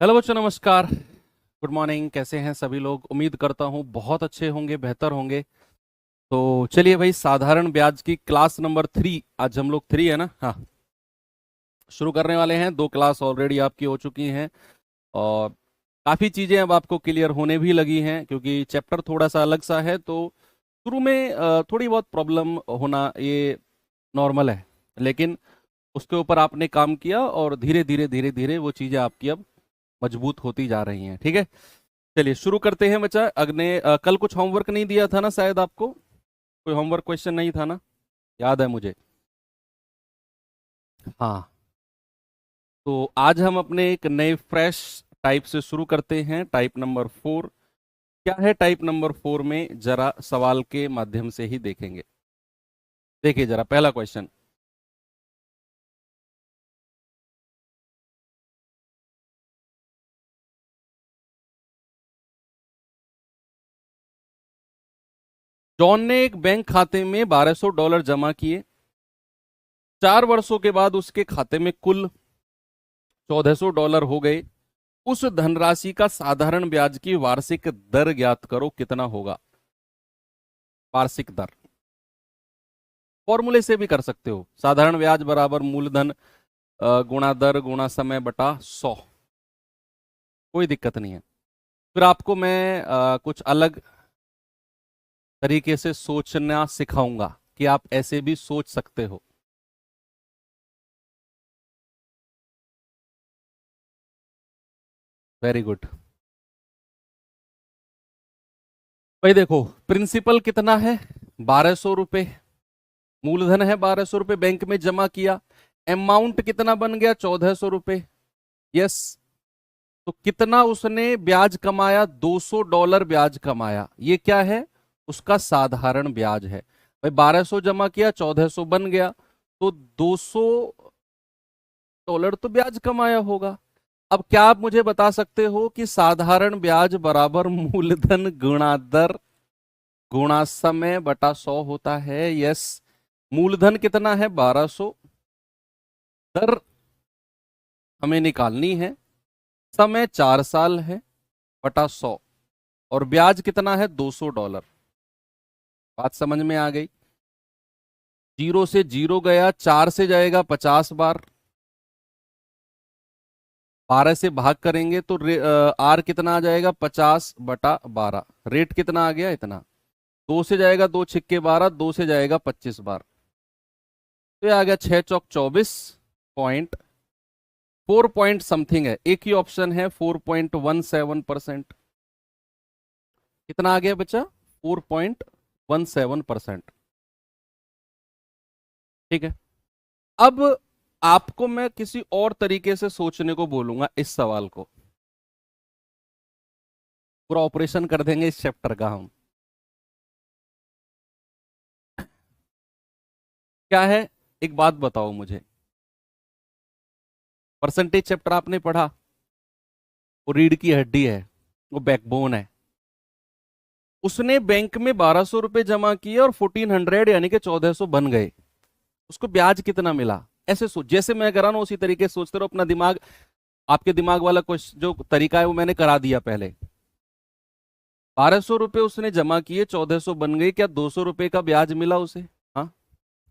Hello बच्चों, नमस्कार। Good morning. कैसे हैं सभी लोग? उम्मीद करता हूँ बहुत अच्छे होंगे, बेहतर होंगे। तो चलिए भाई, साधारण ब्याज की क्लास नंबर 3, आज हम लोग 3 है ना, हाँ, शुरू करने वाले हैं। 2 क्लास ऑलरेडी आपकी हो चुकी हैं और काफ़ी चीज़ें अब आपको क्लियर होने भी लगी हैं, क्योंकि चैप्टर थोड़ा सा अलग सा है। तो शुरू में थोड़ी बहुत प्रॉब्लम होना ये नॉर्मल है, लेकिन उसके ऊपर आपने काम किया और धीरे धीरे धीरे धीरे वो चीज़ें आपकी अब मजबूत होती जा रही हैं। ठीक है, चलिए शुरू करते हैं बच्चा। अगने कल कुछ होमवर्क नहीं दिया था ना, शायद आपको कोई होमवर्क क्वेश्चन नहीं था ना, याद है मुझे। हाँ, तो आज हम अपने एक नए फ्रेश टाइप से शुरू करते हैं, टाइप नंबर 4। क्या है टाइप नंबर 4 में, जरा सवाल के माध्यम से ही देखेंगे। देखिए जरा पहला क्वेश्चन। जॉन ने एक बैंक खाते में $1200 जमा किए। 4 वर्षों के बाद उसके खाते में कुल $1400 हो गए। उस धनराशि का साधारण ब्याज की वार्षिक दर ज्ञात करो, कितना होगा? वार्षिक दर फॉर्मूले से भी कर सकते हो। साधारण ब्याज बराबर मूलधन गुणा दर गुणा समय बटा 100। कोई दिक्कत नहीं है। फिर आपको मैं कुछ अलग तरीके से सोचना सिखाऊंगा कि आप ऐसे भी सोच सकते हो। Very good. भाई देखो, प्रिंसिपल कितना है? ₹1200। मूलधन है ₹1200, बैंक में जमा किया। अमाउंट कितना बन गया? ₹1400। यस। तो कितना उसने ब्याज कमाया? $200 ब्याज कमाया। ये क्या है? उसका साधारण ब्याज है। भाई 1200 जमा किया, 1400 बन गया, तो $200 तो ब्याज कमाया होगा। अब क्या आप मुझे बता सकते हो कि साधारण ब्याज बराबर मूलधन गुणा दर गुणा समय बटा 100 होता है? यस। मूलधन कितना है? 1200। दर हमें निकालनी है। समय 4 साल है, बटा 100। और ब्याज कितना है? $200। बात समझ में आ गई? जीरो से जीरो गया, 4 से जाएगा 50 बार। 12 से भाग करेंगे तो आर कितना आ जाएगा? 50/12। रेट कितना आ गया? इतना। 2 से जाएगा 2 छिक्के 12, 2 से जाएगा 25 बार। तो ये आ गया 6 चौक 24 पॉइंट 4 पॉइंट समथिंग है। एक ही ऑप्शन है 4.17%। कितना आ गया बच्चा? 4.17%। ठीक है। अब आपको मैं किसी और तरीके से सोचने को बोलूंगा इस सवाल को। पूरा ऑपरेशन कर देंगे इस चैप्टर का हम। क्या है? एक बात बताओ मुझे। परसेंटेज चैप्टर आपने पढ़ा? वो रीढ़ की हड्डी है, वो बैकबोन है। उसने बैंक में ₹1200 जमा किए और 1400 यानी कि 1400 बन गए। उसको ब्याज कितना मिला? ऐसे सोच, जैसे मैं करा ना उसी तरीके से सोचते रहो। अपना दिमाग, आपके दिमाग वाला क्वेश्चन जो तरीका है वो मैंने करा दिया पहले। ₹1200 उसने जमा किए, 1400 बन गई। क्या ₹200 का ब्याज मिला उसे? हाँ।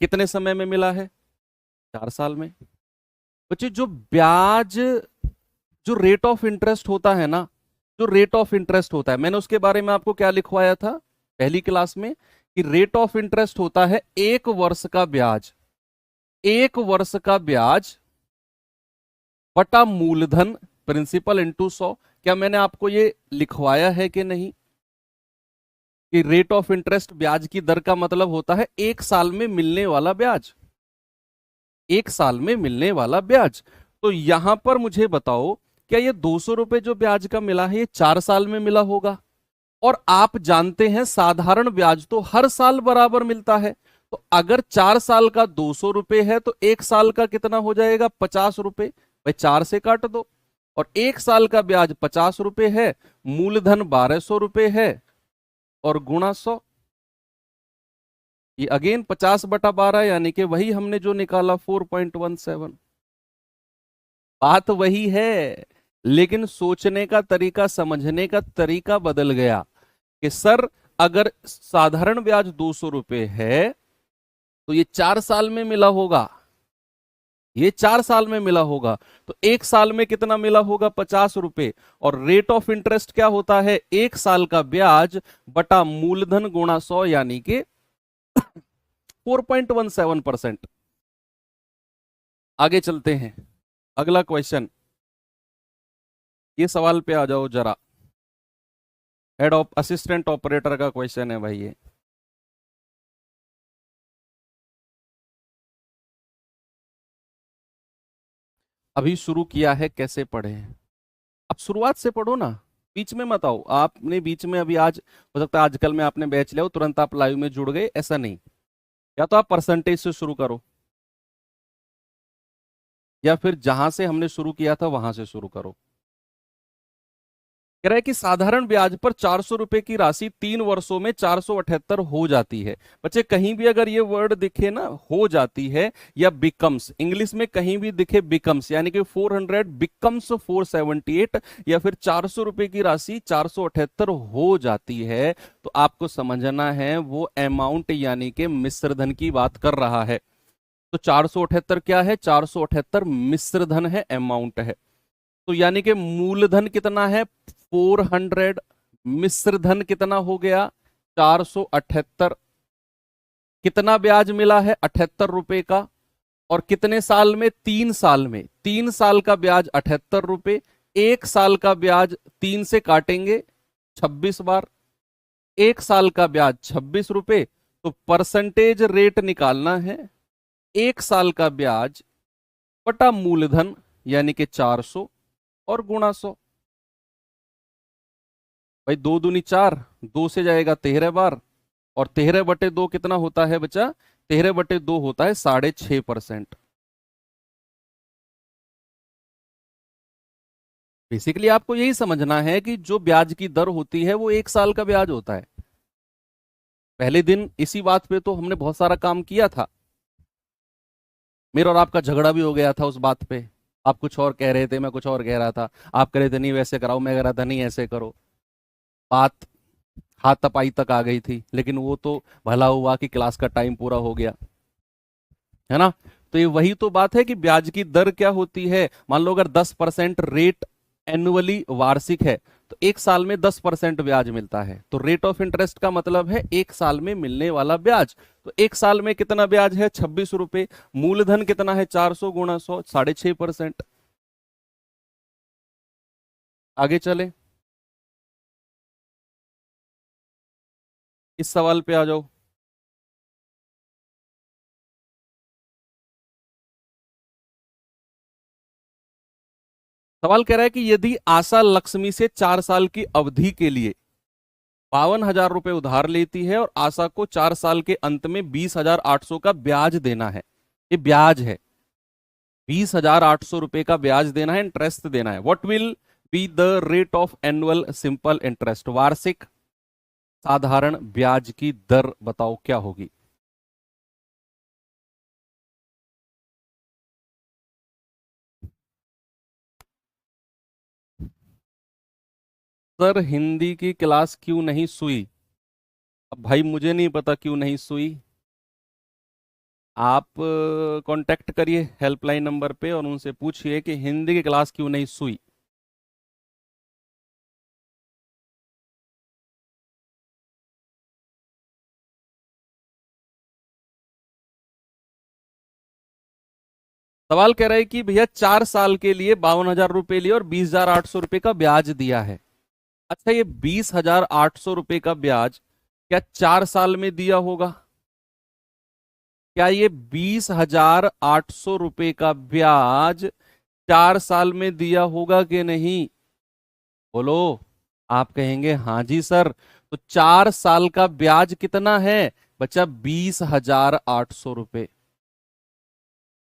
कितने समय में मिला है? 4 साल में। बच्चे, जो ब्याज, जो रेट ऑफ इंटरेस्ट होता है ना, जो रेट ऑफ इंटरेस्ट होता है, मैंने उसके बारे में आपको क्या लिखवाया था पहली क्लास में, कि रेट ऑफ इंटरेस्ट होता है 1 वर्ष का ब्याज। 1 वर्ष का ब्याज बटा मूलधन, प्रिंसिपल इंटू 100। क्या मैंने आपको ये लिखवाया है कि नहीं, कि रेट ऑफ इंटरेस्ट ब्याज की दर का मतलब होता है 1 साल में मिलने वाला ब्याज। 1 साल में मिलने वाला ब्याज। तो यहां पर मुझे बताओ, क्या ये ₹200 जो ब्याज का मिला है ये 4 साल में मिला होगा? और आप जानते हैं साधारण ब्याज तो हर साल बराबर मिलता है। तो अगर 4 साल का ₹200 है तो 1 साल का कितना हो जाएगा? ₹50। भाई 4 से काट दो। और 1 साल का ब्याज ₹50 है, मूलधन ₹1200 है, और गुणा 100। ये अगेन 50/12, यानी कि वही हमने जो निकाला 4.17। बात वही है। लेकिन सोचने का तरीका, समझने का तरीका बदल गया कि सर अगर साधारण ब्याज 200 रुपए है तो ये 4 साल में मिला होगा, ये 4 साल में मिला होगा, तो 1 साल में कितना मिला होगा? 50 रुपए। और रेट ऑफ इंटरेस्ट क्या होता है? 1 साल का ब्याज बटा मूलधन गुणा 100, यानी कि 4.17%। आगे चलते हैं, अगला क्वेश्चन, ये सवाल पे आ जाओ जरा। हेड ऑफ असिस्टेंट ऑपरेटर का क्वेश्चन है भाई ये। अभी शुरू किया है, कैसे पढ़े? अब शुरुआत से पढ़ो ना, बीच में मत आओ। आपने बीच में अभी आज हो सकता है आजकल में आपने बैच लिया हो, तुरंत आप लाइव में जुड़ गए, ऐसा नहीं। या तो आप परसेंटेज से शुरू करो, या फिर जहां से हमने शुरू किया था वहां से शुरू करो। कह रहा है कि साधारण ब्याज पर 400 रुपए की राशि 3 वर्षों में 478 हो जाती है। बच्चे कहीं भी अगर ये वर्ड दिखे ना, हो जाती है या बिकम्स, इंग्लिश में कहीं भी दिखे बिकम्स, यानी कि 400 बिकम्स 478, या फिर 400 रुपए की राशि 478 हो जाती है, तो आपको समझना है वो अमाउंट यानी कि मिश्र धन की बात कर रहा है। तो 478 क्या है? 478 मिश्र धन है, अमाउंट है। तो यानी कि मूलधन कितना है? 400, मिश्र धन कितना हो गया? 478। कितना ब्याज मिला है? 78 रुपए का। और कितने साल में? 3 साल में। 3 साल का ब्याज 78 रुपए, 1 साल का ब्याज 3 से काटेंगे 26 बार, 1 साल का ब्याज 26 रुपए। तो परसेंटेज रेट निकालना है 1 साल का ब्याज बटा मूलधन यानी कि 400 और गुणा 100। भाई 2 दूनी 4, 2 से जाएगा 13 बार, और 13/2 कितना होता है बच्चा? 13/2 होता है 6.5%। बेसिकली आपको यही समझना है कि जो ब्याज की दर होती है वो 1 साल का ब्याज होता है। पहले दिन इसी बात पे तो हमने बहुत सारा काम किया था, मेरा और आपका झगड़ा भी हो गया था उस बात पे। आप कुछ और कह रहे थे, मैं कुछ और कह रहा था, आप कह रहे थे नहीं वैसे कराओ, मैं कह रहा था नहीं ऐसे करो। बात हाथापाई तक आ गई थी, लेकिन वो तो भला हुआ कि क्लास का टाइम पूरा हो गया, है ना। तो ये वही तो बात है कि ब्याज की दर क्या होती है। मान लो अगर 10% रेट एनुअली वार्षिक है, तो 1 साल में 10% ब्याज मिलता है। तो रेट ऑफ इंटरेस्ट का मतलब है 1 साल में मिलने वाला ब्याज। तो 1 साल में कितना ब्याज है? 26 रुपए। मूलधन कितना है? 400 गुणा 100, 6.5%। आगे चले, इस सवाल पे आ जाओ। सवाल कह रहा है कि यदि आशा लक्ष्मी से 4 साल की अवधि के लिए 52,000 रुपए उधार लेती है और आशा को 4 साल के अंत में 20,800 का ब्याज देना है, ये ब्याज है, 20,800 रुपए का ब्याज देना है, इंटरेस्ट देना है। What will be the rate of annual simple interest? वार्षिक साधारण ब्याज की दर बताओ क्या होगी? सर हिंदी की क्लास क्यों नहीं सुई? अब भाई मुझे नहीं पता क्यों नहीं सुई। आप कांटेक्ट करिए हेल्पलाइन नंबर पे और उनसे पूछिए कि हिंदी की क्लास क्यों नहीं सुई। सवाल कह रहा है कि भैया 4 साल के लिए 52,000 रुपए लिए और 20,800 रुपए का ब्याज दिया है। अच्छा, ये 20,800 रुपए का ब्याज क्या 4 साल में दिया होगा? क्या ये 20,800 रुपए का ब्याज 4 साल में दिया होगा कि नहीं? बोलो। आप कहेंगे हाँ जी सर। तो 4 साल का ब्याज कितना है बच्चा? 20,800 रुपए।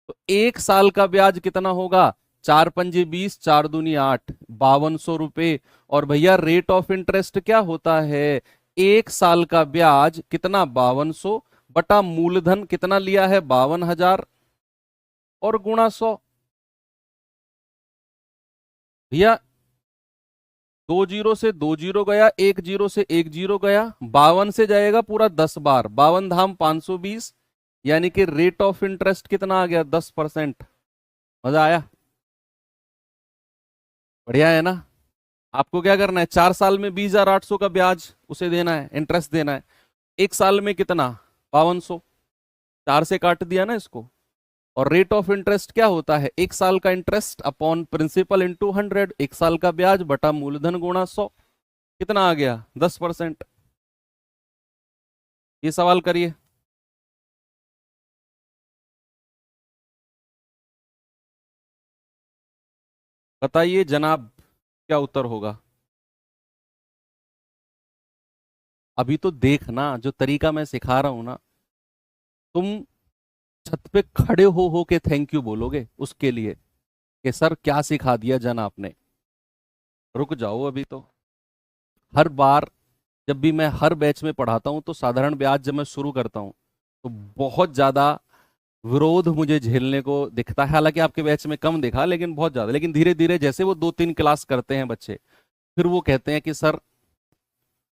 तो 1 साल का ब्याज कितना होगा? 4 पंजे 20, 4 दूनी 8, 5200 रुपए। और भैया रेट ऑफ इंटरेस्ट क्या होता है? 1 साल का ब्याज कितना? 5200 बटा मूलधन कितना लिया है? 52,000 और गुणा 100। भैया दो जीरो से दो जीरो गया, एक जीरो से एक जीरो गया, 52 से जाएगा पूरा 10 बार, 52 धाम 520, यानी कि रेट ऑफ इंटरेस्ट कितना आ गया? 10%। मजा आया? बढ़िया है ना? आपको क्या करना है, 4 साल में 20,800 का ब्याज उसे देना है, इंटरेस्ट देना है। एक साल में कितना? 5200। 4 से काट दिया ना इसको। और रेट ऑफ इंटरेस्ट क्या होता है? एक साल का इंटरेस्ट अपॉन प्रिंसिपल इंटू 100, एक साल का ब्याज बटा मूलधन गुणा 100। कितना आ गया? 10%। ये सवाल करिए। बताइए जनाब, क्या उत्तर होगा? अभी तो देखना, जो तरीका मैं सिखा रहा हूं ना, तुम छत पे खड़े हो के थैंक यू बोलोगे उसके लिए कि सर क्या सिखा दिया जन आपने। रुक जाओ अभी तो। हर बार जब भी मैं हर बैच में पढ़ाता हूं तो साधारण ब्याज जब मैं शुरू करता हूं तो बहुत ज्यादा विरोध मुझे झेलने को दिखता है। हालांकि आपके बैच में कम दिखा, लेकिन बहुत ज्यादा। लेकिन धीरे धीरे जैसे वो 2-3 क्लास करते हैं बच्चे, फिर वो कहते हैं कि सर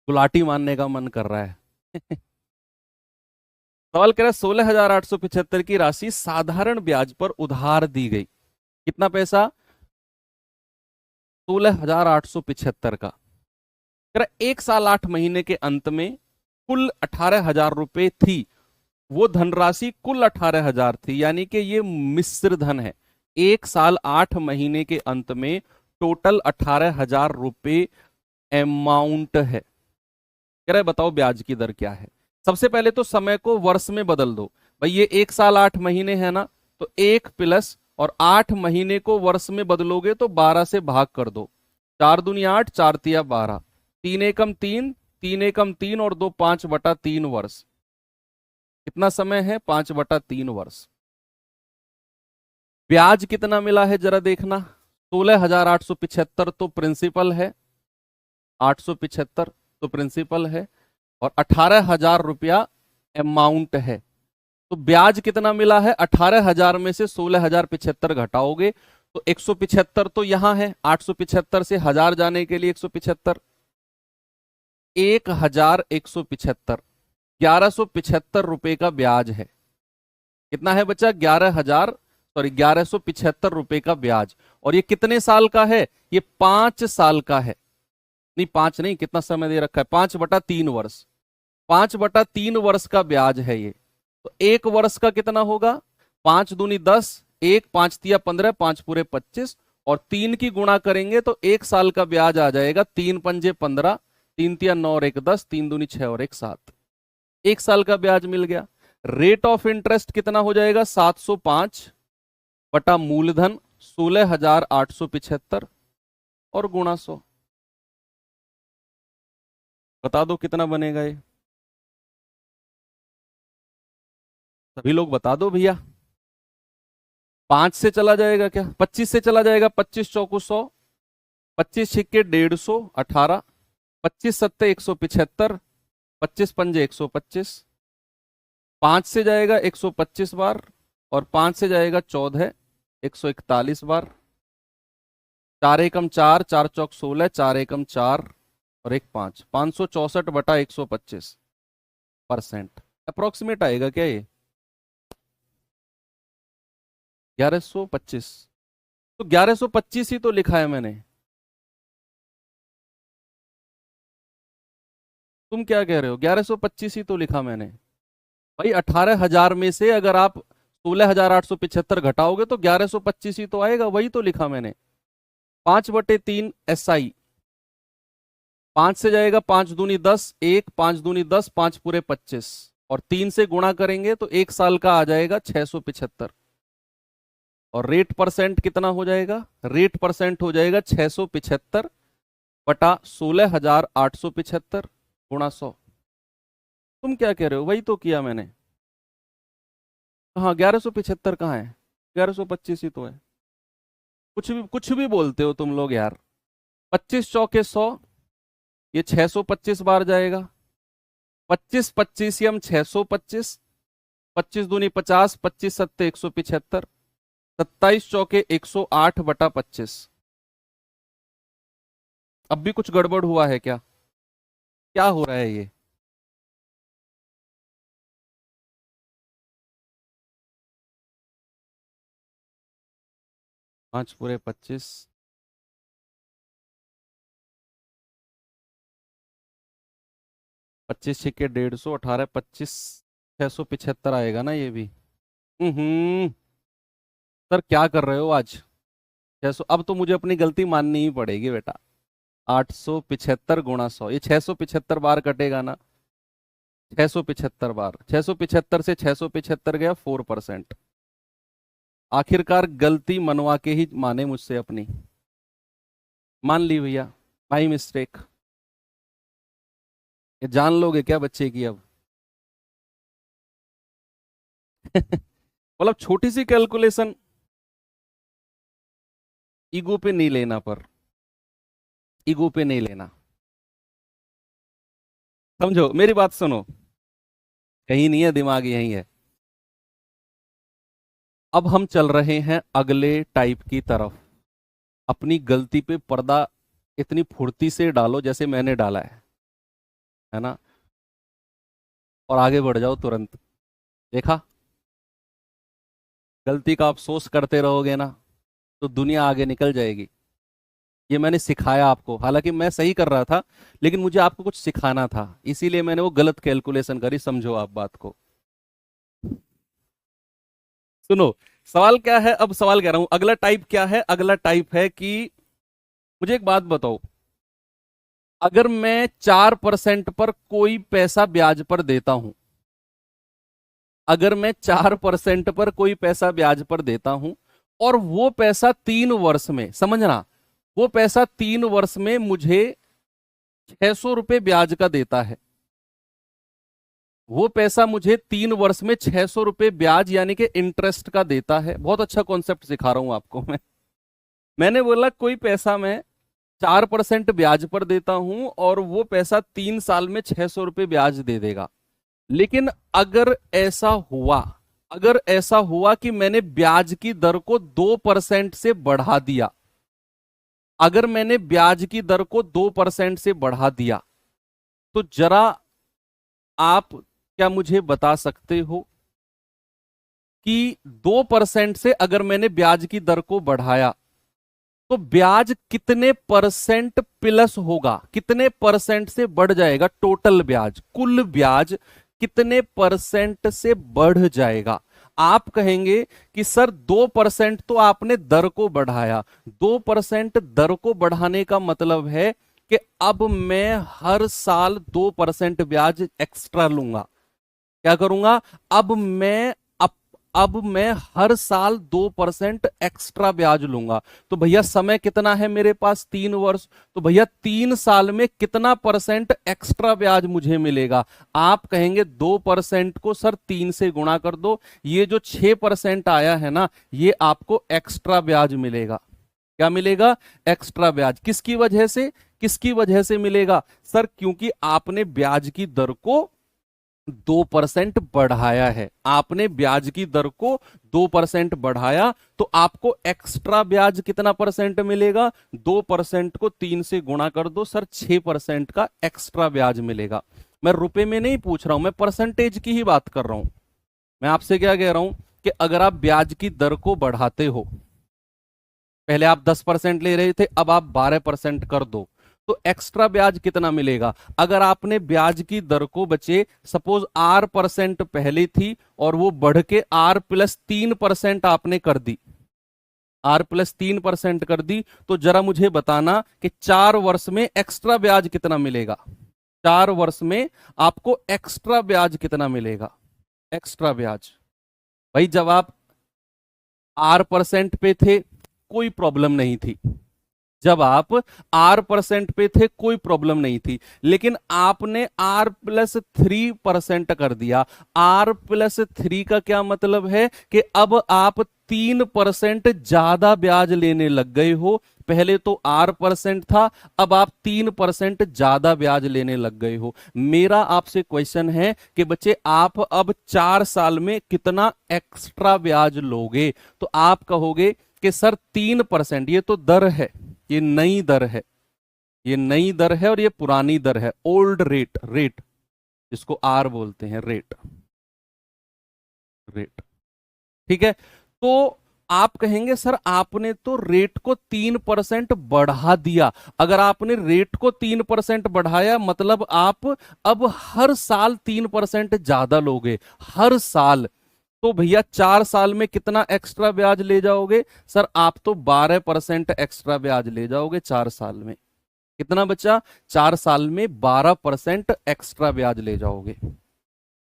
गुलाटी मारने का मन कर रहा है। सवाल कह रहा है 16,875 की राशि साधारण ब्याज पर उधार दी गई। कितना पैसा? 16,875 का। कह रहा है 1 साल 8 महीने के अंत में कुल 18,000 रुपए थी। वो धनराशि कुल 18,000 थी, यानी कि ये मिश्र धन है। 1 साल 8 महीने के अंत में टोटल 18,000 रुपए अमाउंट है। कह रहा है बताओ ब्याज की दर क्या है। सबसे पहले तो समय को वर्ष में बदल दो। भाई ये 1 साल 8 महीने है ना, तो 1 प्लस और 8 महीने को वर्ष में बदलोगे तो 12 से भाग कर दो। 4 दूनी 8, 4 तिया 12, 3 एकम 3, 3 एकम 3 और 2 5/3 वर्ष। कितना समय है? 5/3 वर्ष। ब्याज कितना मिला है जरा देखना। 16,875 तो प्रिंसिपल है, 875 तो प्रिंसिपल है, और 18,000 रुपया अमाउंट है। तो ब्याज कितना मिला है? 18,000 में से 16,075 घटाओगे तो 175 तो यहां है। 875 से 1000 जाने के लिए 175, 1,175, 1,175 रुपए का ब्याज है। कितना है बच्चा? 1,175 रुपए का ब्याज। और ये कितने साल का है? ये 5 साल का है। नहीं 5 नहीं, कितना समय दे रखा है? 5/3 वर्ष। 5/3 वर्ष का ब्याज है ये। तो एक वर्ष का कितना होगा? 5 दूनी 10, 1 5 तिया 15, 5 पूरे 25, और 3 की गुणा करेंगे तो एक साल का ब्याज आ जाएगा 3 पंजे 15, 3 तिया 9 और 1 10, 3 दूनी 6 और 1 7। एक साल का ब्याज मिल गया। रेट ऑफ इंटरेस्ट कितना हो जाएगा? 705 बटा मूलधन 16,875 और गुणा 100। बता दो कितना बनेगा ये। सभी लोग बता दो भैया। 5 से चला जाएगा क्या? 25 से चला जाएगा। 25 चौको 100, 25 छिक्के 150, 18, 25 सत्ते 175, 25 पंजे 125, 5 से जाएगा 125 बार, और 5 से जाएगा 14, 141 बार। 4 एकम 4, 4 चौक 16, 4 एकम 4 और 1 5, 564/125%। अप्रोक्सीमेट आएगा क्या ये? 1125। तो 1125 ही तो लिखा है मैंने। तुम क्या कह रहे हो? 1125 ही तो लिखा मैंने। भाई 18,000 में से अगर आप 16,875 घटाओगे तो 1125 ही तो आएगा, वही तो लिखा मैंने। 5/3 SI। 5 से जाएगा 5 दूनी 10, 1 5 दूनी 10, 5 पूरे 25, और 3 से गुणा करेंगे तो एक साल का आ जाएगा 675। और रेट परसेंट कितना हो जाएगा? रेट परसेंट हो जाएगा 675/16,875 गुणा 100। तुम क्या कह रहे हो? वही तो किया मैंने। हाँ 1175 कहाँ है? 1125 ही तो है। कुछ भी बोलते हो तुम लोग यार। 25 चौके 100, ये 625 बार जाएगा। 25 25 625, 25 दूनी 50, 25 सत्ते 175, 27 चौके 108/25। अब भी कुछ गड़बड़ हुआ है क्या? क्या हो रहा है ये? 5 पूरे 25, 25 6 के 150, 18 25, 675 आएगा ना ये भी। हम्म। सर क्या कर रहे हो आज? 600, अब तो मुझे अपनी गलती माननी ही पड़ेगी बेटा। 875 × 100, ये 675 बार कटेगा ना। 675 बार, 675 से 675 गया, 4%। आखिरकार गलती मनवा के ही माने मुझसे अपनी। मान ली भैया, माई मिस्टेक। ये जान लोगे क्या बच्चे की अब? मतलब छोटी सी कैलकुलेशन, ईगो पे नहीं लेना, पर ईगो पे नहीं लेना। समझो मेरी बात, सुनो। कहीं नहीं है, दिमाग यहीं है। अब हम चल रहे हैं अगले टाइप की तरफ। अपनी गलती पे पर्दा इतनी फुर्ती से डालो जैसे मैंने डाला है ना, और आगे बढ़ जाओ तुरंत। देखा? गलती का अफसोस करते रहोगे ना तो दुनिया आगे निकल जाएगी। ये मैंने सिखाया आपको, हालांकि मैं सही कर रहा था, लेकिन मुझे आपको कुछ सिखाना था, इसीलिए मैंने वो गलत कैलकुलेशन करी। समझो आप बात को। सुनो, सवाल क्या है, अब सवाल कह रहा हूं, अगला टाइप क्या है? अगला टाइप है कि मुझे एक बात बताओ, अगर मैं 4% पर कोई पैसा ब्याज पर देता हूं, अगर मैं 4% पर कोई पैसा ब्याज पर देता हूं, और वो पैसा 3 वर्ष में, समझना, वो पैसा 3 वर्ष में मुझे 600 रुपए ब्याज का देता है। वो पैसा मुझे 3 वर्ष में 600 रुपए ब्याज यानी कि इंटरेस्ट का देता है। बहुत अच्छा कॉन्सेप्ट सिखा रहा हूं आपको मैं। मैंने बोला कोई पैसा मैं 4% ब्याज पर देता हूं और वो पैसा 3 साल में 600 रुपए ब्याज दे देगा। लेकिन अगर ऐसा हुआ कि मैंने ब्याज की दर को 2% से बढ़ा दिया, अगर मैंने ब्याज की दर को 2% से बढ़ा दिया, तो जरा आप क्या मुझे बता सकते हो कि 2% से अगर मैंने ब्याज की दर को बढ़ाया तो ब्याज कितने परसेंट प्लस होगा, कितने परसेंट से बढ़ जाएगा? टोटल ब्याज, कुल ब्याज कितने परसेंट से बढ़ जाएगा? आप कहेंगे कि सर 2% तो आपने दर को बढ़ाया, 2% दर को बढ़ाने का मतलब है कि अब मैं हर साल 2% ब्याज एक्स्ट्रा लूंगा। क्या करूंगा? अब मैं अब अब मैं हर साल 2% एक्स्ट्रा ब्याज लूंगा। तो भैया समय कितना है मेरे पास? 3 वर्ष। तो भैया 3 साल में कितना परसेंट एक्स्ट्रा ब्याज मुझे मिलेगा? आप कहेंगे 2% को सर 3 से गुणा कर दो, ये जो 6% आया है ना, ये आपको एक्स्ट्रा ब्याज मिलेगा। क्या मिलेगा? एक्स्ट्रा ब्याज। किसकी वजह से? किसकी वजह से मिलेगा? सर क्योंकि आपने ब्याज की दर को 2% बढ़ाया है, आपने ब्याज की दर को 2% बढ़ाया, तो आपको एक्स्ट्रा ब्याज कितना परसेंट मिलेगा? 2% को 3 से गुणा कर दो सर, 6% का एक्स्ट्रा ब्याज मिलेगा। मैं रुपए में नहीं पूछ रहा हूं, मैं परसेंटेज की ही बात कर रहा हूं। मैं आपसे क्या कह रहा हूं कि अगर आप ब्याज की दर को बढ़ाते हो, पहले आप 10% ले रहे थे, अब आप 12% कर दो, तो एक्स्ट्रा ब्याज कितना मिलेगा? अगर आपने ब्याज की दर को बचे, सपोज R% पहले थी और वो बढ़ के R+3% आपने कर दी, R+3% कर दी, तो जरा मुझे बताना कि 4 वर्ष में एक्स्ट्रा ब्याज कितना मिलेगा? 4 वर्ष में आपको एक्स्ट्रा ब्याज कितना मिलेगा? एक्स्ट्रा ब्याज, भाई जब आप R% पे थे कोई प्रॉब्लम नहीं थी, जब आप R% पे थे कोई प्रॉब्लम नहीं थी, लेकिन आपने R+3% कर दिया। R+3 का क्या मतलब है कि अब आप 3% ज्यादा ब्याज लेने लग गए हो। पहले तो R% था, अब आप 3% ज्यादा ब्याज लेने लग गए हो। मेरा आपसे क्वेश्चन है कि बच्चे आप अब 4 साल में कितना एक्स्ट्रा ब्याज लोगे? तो आप कहोगे कि सर 3%, ये तो दर है, ये नई दर है, ये नई दर है और ये पुरानी दर है, ओल्ड रेट, रेट जिसको आर बोलते हैं, रेट, रेट। ठीक है, तो आप कहेंगे सर आपने तो रेट को 3% बढ़ा दिया। अगर आपने रेट को 3% बढ़ाया मतलब आप अब हर साल 3% ज्यादा लोगे, हर साल। तो भैया 4 साल में कितना एक्स्ट्रा ब्याज ले जाओगे? सर आप तो 12% एक्स्ट्रा ब्याज ले जाओगे 4 साल में। कितना बचा? 4 साल में 12% एक्स्ट्रा ब्याज ले जाओगे।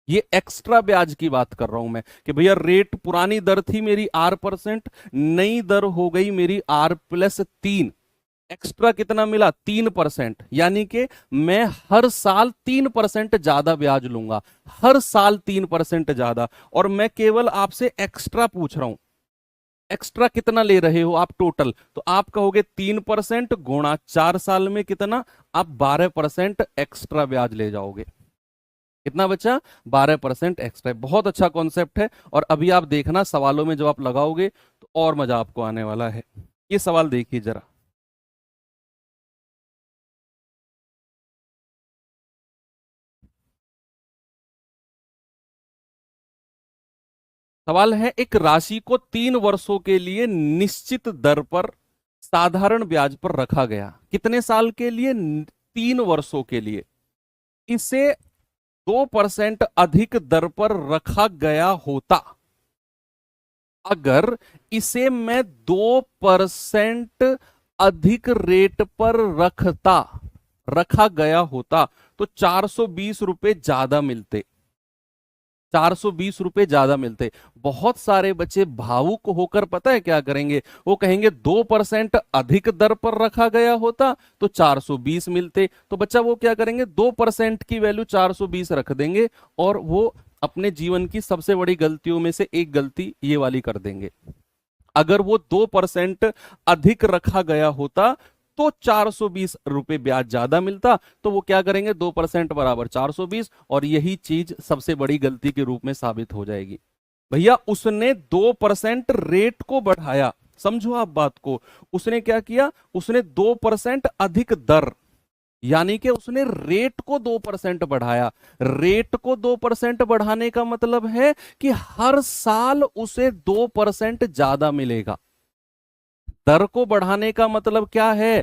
ये एक्स्ट्रा ब्याज की बात कर रहा हूं मैं कि भैया रेट, पुरानी दर थी मेरी R%, नई दर हो गई मेरी R+3, एक्स्ट्रा कितना मिला? 3%। यानी कि मैं हर साल 3% ज्यादा ब्याज लूंगा, हर साल 3% ज्यादा। और मैं केवल आपसे एक्स्ट्रा पूछ रहा हूं, एक्स्ट्रा कितना ले रहे हो आप टोटल? तो आप कहोगे 3% गुणा 4 साल में कितना? आप 12% एक्स्ट्रा ब्याज ले जाओगे। कितना बचा? 12% एक्स्ट्रा। बहुत अच्छा कॉन्सेप्ट है, और अभी आप देखना सवालों में जब आप लगाओगे तो और मजा आपको आने वाला है। ये सवाल देखिए जरा। सवाल है, एक राशि को 3 वर्षों के लिए निश्चित दर पर साधारण ब्याज पर रखा गया। कितने साल के लिए? 3 वर्षों के लिए। इसे 2% अधिक दर पर रखा गया होता। अगर इसे मैं 2% अधिक रेट पर रखा गया होता तो 420 रुपए ज्यादा मिलते, 420 रुपए ज्यादा मिलते। बहुत सारे बच्चे भावुक होकर पता है क्या करेंगे? वो कहेंगे 2% अधिक दर पर रखा गया होता तो 420 मिलते। तो बच्चा वो क्या करेंगे? 2% की वैल्यू 420 रख देंगे, और वो अपने जीवन की सबसे बड़ी गलतियों में से एक गलती ये वाली कर देंगे। अगर वो 2% अधिक रखा गया होता तो 420 रुपए ब्याज ज्यादा मिलता। तो वो क्या करेंगे? 2% बराबर 420, और यही चीज सबसे बड़ी गलती के रूप में साबित हो जाएगी। भैया उसने 2% रेट को बढ़ाया, समझो आप बात को। उसने क्या किया? उसने 2% अधिक दर, यानी कि उसने रेट को 2% बढ़ाया। रेट को 2% बढ़ाने का मतलब है कि हर साल उसे 2% ज्यादा मिलेगा। दर को बढ़ाने का मतलब क्या है?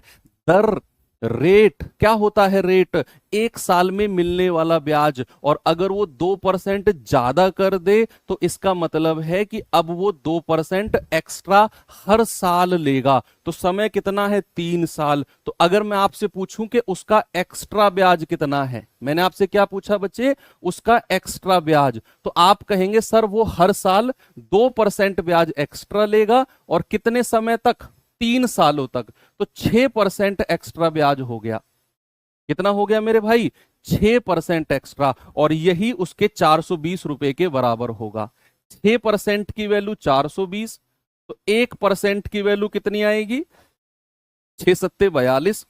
दर, रेट क्या होता है? रेट एक साल में मिलने वाला ब्याज। और अगर वो 2% ज्यादा कर दे तो इसका मतलब है कि अब वो 2% एक्स्ट्रा हर साल लेगा। तो समय कितना है? 3 साल। तो अगर मैं आपसे पूछूं कि उसका एक्स्ट्रा ब्याज कितना है, मैंने आपसे क्या पूछा बच्चे? उसका एक्स्ट्रा ब्याज। तो आप कहेंगे सर वो हर साल 2% ब्याज एक्स्ट्रा लेगा, और कितने समय तक? 3 सालों तक। तो 6% एक्स्ट्रा ब्याज हो गया। कितना हो गया मेरे भाई? 6% एक्स्ट्रा, और यही उसके 420 रुपए के बराबर होगा। 6% की वैल्यू 420, तो 1% की वैल्यू कितनी आएगी? 6 सत्ते 42।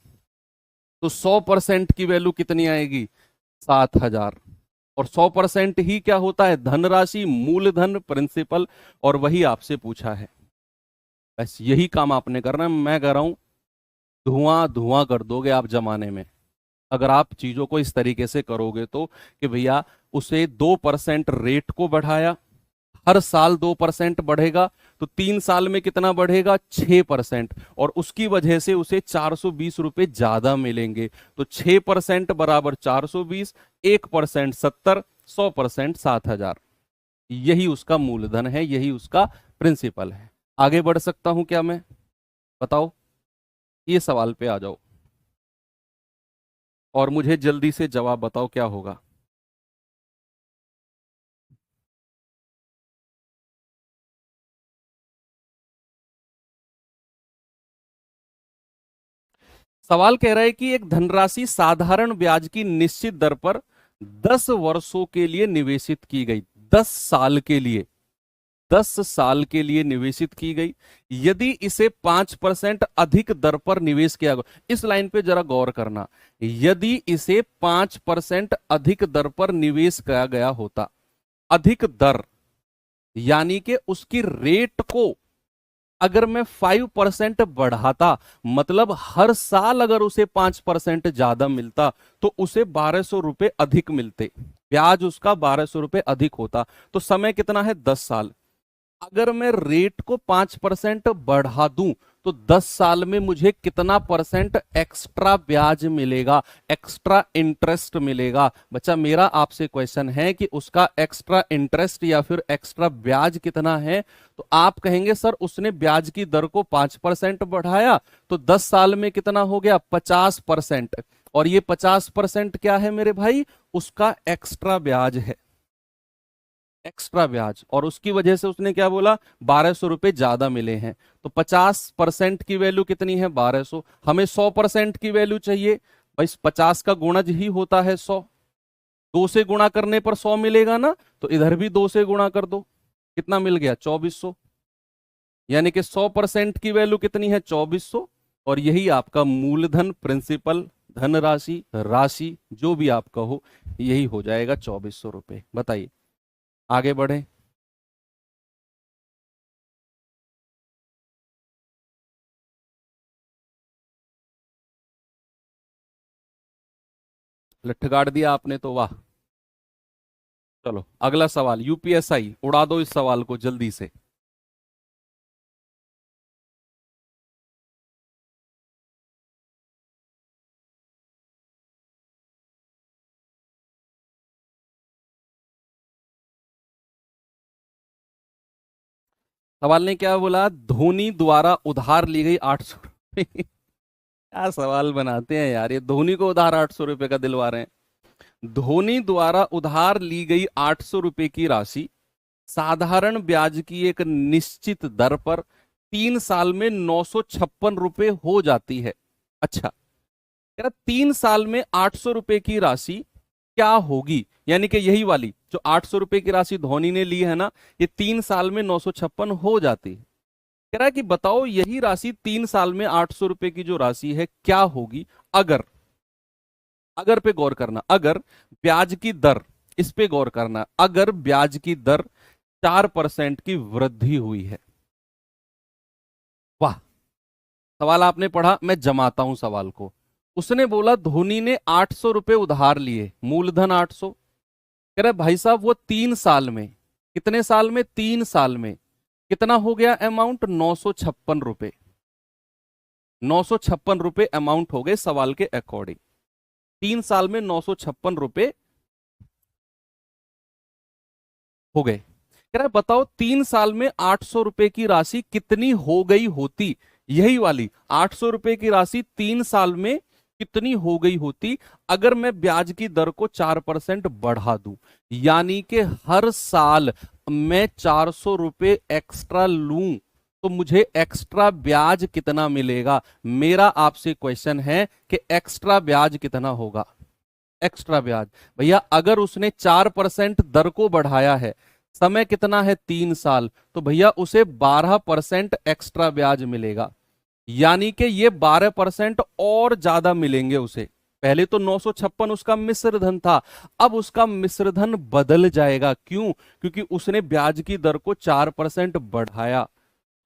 तो 100% की वैल्यू कितनी आएगी? 7,000। और 100% ही क्या होता है? धनराशि, मूलधन, प्रिंसिपल। और वही आपसे पूछा है, बस यही काम आपने करना है। मैं कह रहा हूं धुआं धुआं कर दोगे आप जमाने में, अगर आप चीजों को इस तरीके से करोगे तो। कि भैया उसे 2% रेट को बढ़ाया, हर साल 2% बढ़ेगा, तो 3 साल में कितना बढ़ेगा? 6%। और उसकी वजह से उसे 420 रुपए ज्यादा मिलेंगे। तो 6% बराबर 420, 1% 70, 100% 7,000। यही उसका मूलधन है, यही उसका प्रिंसिपल है। आगे बढ़ सकता हूं क्या मैं? बताओ, ये सवाल पे आ जाओ और मुझे जल्दी से जवाब बताओ क्या होगा। सवाल कह रहा है कि एक धनराशि साधारण ब्याज की निश्चित दर पर 10 वर्षों के लिए निवेशित की गई। 10 साल के लिए, 10 साल के लिए निवेशित की गई। यदि इसे 5% अधिक दर पर निवेश किया गया, इस लाइन पे जरा गौर करना, यदि इसे 5% अधिक दर पर निवेश किया गया होता। अधिक दर यानी कि उसकी रेट को अगर मैं 5% बढ़ाता, मतलब हर साल अगर उसे 5% ज्यादा मिलता, तो उसे 1200 रुपए अधिक मिलते, ब्याज उसका 1200 रुपए अधिक होता। तो समय कितना है? 10 साल। अगर मैं रेट को 5% बढ़ा दूं, तो 10 साल में मुझे कितना परसेंट एक्स्ट्रा ब्याज मिलेगा, एक्स्ट्रा इंटरेस्ट मिलेगा? बच्चा मेरा आपसे क्वेश्चन है कि उसका एक्स्ट्रा इंटरेस्ट या फिर एक्स्ट्रा ब्याज कितना है? तो आप कहेंगे सर उसने ब्याज की दर को 5% बढ़ाया, तो 10 साल में कितना हो गया? 50%। और ये 50% क्या है मेरे भाई? उसका एक्स्ट्रा ब्याज है, एक्स्ट्रा ब्याज। और उसकी वजह से उसने क्या बोला? 1200 रुपए ज्यादा मिले हैं। तो 50% की वैल्यू कितनी है? 1200। हमें 100% की वैल्यू चाहिए भाई, 50 का गुणज ही होता है 100। 2 से गुणा करने पर 100 मिलेगा ना, तो इधर भी 2 से गुणा कर दो, कितना मिल गया? 2400। यानी कि 100% की वैल्यू कितनी है? 2400। और यही आपका मूलधन, प्रिंसिपल, धनराशि, राशि, जो भी आप कहो, यही हो जाएगा 2400 रुपए। बताइए, आगे बढ़े। लठ गाड़ दिया आपने तो, वाह। चलो अगला सवाल, यूपीएसआई, उड़ा दो इस सवाल को जल्दी से। सवाल ने क्या बोला? धोनी द्वारा उधार ली गई 800 रुपए। क्या सवाल बनाते हैं यार, ये धोनी को उधार 800 रुपए का दिलवा रहे हैं। धोनी द्वारा उधार ली गई 800 रुपए की राशि साधारण ब्याज की एक निश्चित दर पर 3 साल में 956 रुपए हो जाती है। अच्छा, कह रहा 3 साल में 800 रुपए की राशि क्या होगी? यानी कि यही वाली जो 800 रुपए की राशि धोनी ने ली है ना, ये 3 साल में 956 हो जाती है। कह रहा है कि बताओ यही राशि 3 साल में 800 रुपए की जो राशि है क्या होगी अगर, अगर पे गौर करना, अगर ब्याज की दर, इस पे गौर करना, अगर ब्याज की दर 4% की वृद्धि हुई है। वाह, सवाल आपने पढ़ा, मैं जमाता हूं सवाल को। उसने बोला धोनी ने 800 रुपए उधार लिए, मूलधन 800। कह रहे भाई साहब वो 3 साल में, कितने साल में? 3 साल में कितना हो गया अमाउंट? 956 रुपए। 956 रुपए अमाउंट हो गए सवाल के अकॉर्डिंग। 3 साल में 956 रुपए हो गए। कह रहा है बताओ 3 साल में 800 रुपए की राशि कितनी हो गई होती? यही वाली 800 रुपए की राशि 3 साल में कितनी हो गई होती अगर मैं ब्याज की दर को 4% बढ़ा दूं? यानी कि हर साल मैं 400 रुपए एक्स्ट्रा लूं, तो मुझे एक्स्ट्रा ब्याज कितना मिलेगा? मेरा आपसे क्वेश्चन है कि एक्स्ट्रा ब्याज कितना होगा? एक्स्ट्रा ब्याज भैया, अगर उसने 4% दर को बढ़ाया है, समय कितना है? 3 साल, तो भैया उसे 12% एक्स्ट्रा ब्याज मिलेगा। यानी कि ये 12% और ज्यादा मिलेंगे उसे। पहले तो 956 उसका मिश्र धन था, अब उसका मिश्र धन बदल जाएगा। क्यों? क्योंकि उसने ब्याज की दर को 4% बढ़ाया।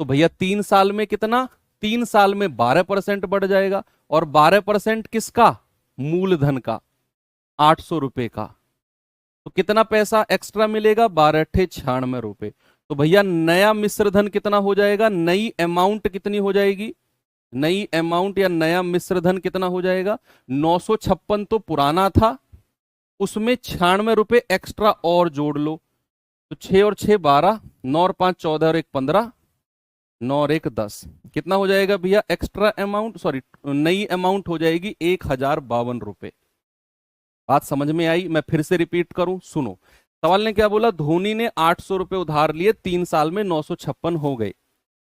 तो भैया 3 साल में कितना? 3 साल में 12% बढ़ जाएगा। और 12% किसका? मूलधन का, 800 रुपए का। तो कितना पैसा एक्स्ट्रा मिलेगा? 12×8 = 96 रुपए। तो भैया नया मिश्रधन कितना हो जाएगा? नई अमाउंट कितनी हो जाएगी? नई अमाउंट या नया मिश्रधन कितना हो जाएगा? 956 तो पुराना था, उसमें 96 रुपए एक्स्ट्रा और जोड़ लो। तो 6 और 6 12, 9 और 5 14 और 1 15, 9 और 1 10। कितना हो जाएगा भैया एक्स्ट्रा अमाउंट? सॉरी, नई अमाउंट हो जाएगी 1052 रुपए। बात समझ में आई? मैं फिर से रिपीट करूं, सुनो। सवाल ने क्या बोला? धोनी ने 800 रुपए उधार लिए, 3 साल में 956 हो गए।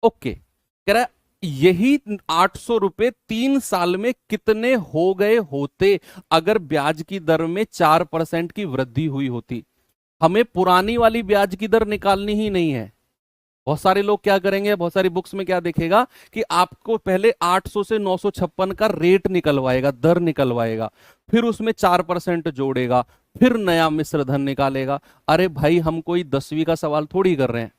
ओके, कह रहा है यही 800 रुपए 3 साल में कितने हो गए होते अगर ब्याज की दर में 4% की वृद्धि हुई होती? हमें पुरानी वाली ब्याज की दर निकालनी ही नहीं है। बहुत सारे लोग क्या करेंगे, बहुत सारी बुक्स में क्या देखेगा कि आपको पहले 800 से 956 का रेट निकलवाएगा, दर निकलवाएगा, फिर उसमें 4% जोड़ेगा, फिर नया मिश्र धन निकालेगा। अरे भाई हम कोई 10वीं का सवाल थोड़ी कर रहे हैं।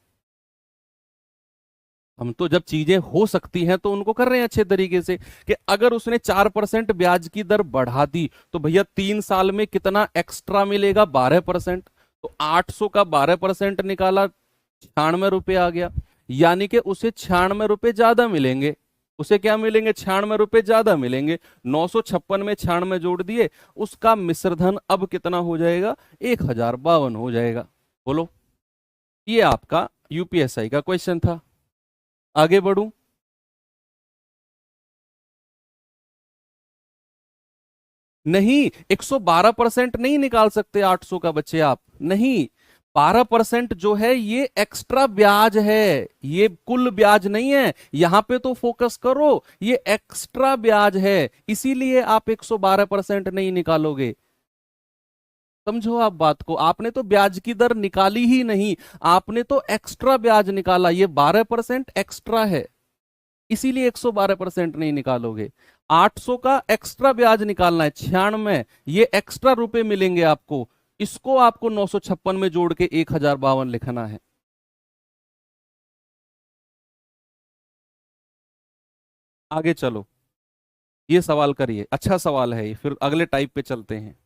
हम तो जब चीजें हो सकती हैं तो उनको कर रहे हैं अच्छे तरीके से, कि अगर उसने 4% ब्याज की दर बढ़ा दी तो भैया 3 साल में कितना एक्स्ट्रा मिलेगा, 12%। तो 800 का 12% निकाला, 96 रुपये आ गया। यानी कि उसे 96 रुपये ज्यादा मिलेंगे। उसे क्या मिलेंगे? 96 रुपये ज्यादा मिलेंगे। 956 में 96 जोड़ दिए, उसका मिश्रधन अब कितना हो जाएगा? 1052 हो जाएगा। बोलो, ये आपका यूपीएसआई का क्वेश्चन था। आगे बढ़ूं? नहीं, 112% नहीं निकाल सकते 800 का बच्चे आप, नहीं। 12% जो है ये एक्स्ट्रा ब्याज है, ये कुल ब्याज नहीं है। यहां पे तो फोकस करो, ये एक्स्ट्रा ब्याज है, इसीलिए आप 112% नहीं निकालोगे। समझो आप बात को, आपने तो ब्याज की दर निकाली ही नहीं, आपने तो एक्स्ट्रा ब्याज निकाला, ये 12% एक्स्ट्रा है, इसीलिए 112% नहीं निकालोगे। 800 का एक्स्ट्रा ब्याज निकालना है, 96, ये एक्स्ट्रा रुपए मिलेंगे आपको, इसको आपको 956 में जोड़ के 1052 लिखना है। आगे चलो, ये सवाल करिए, अच्छा सवाल है ये, फिर अगले टाइप पे चलते हैं।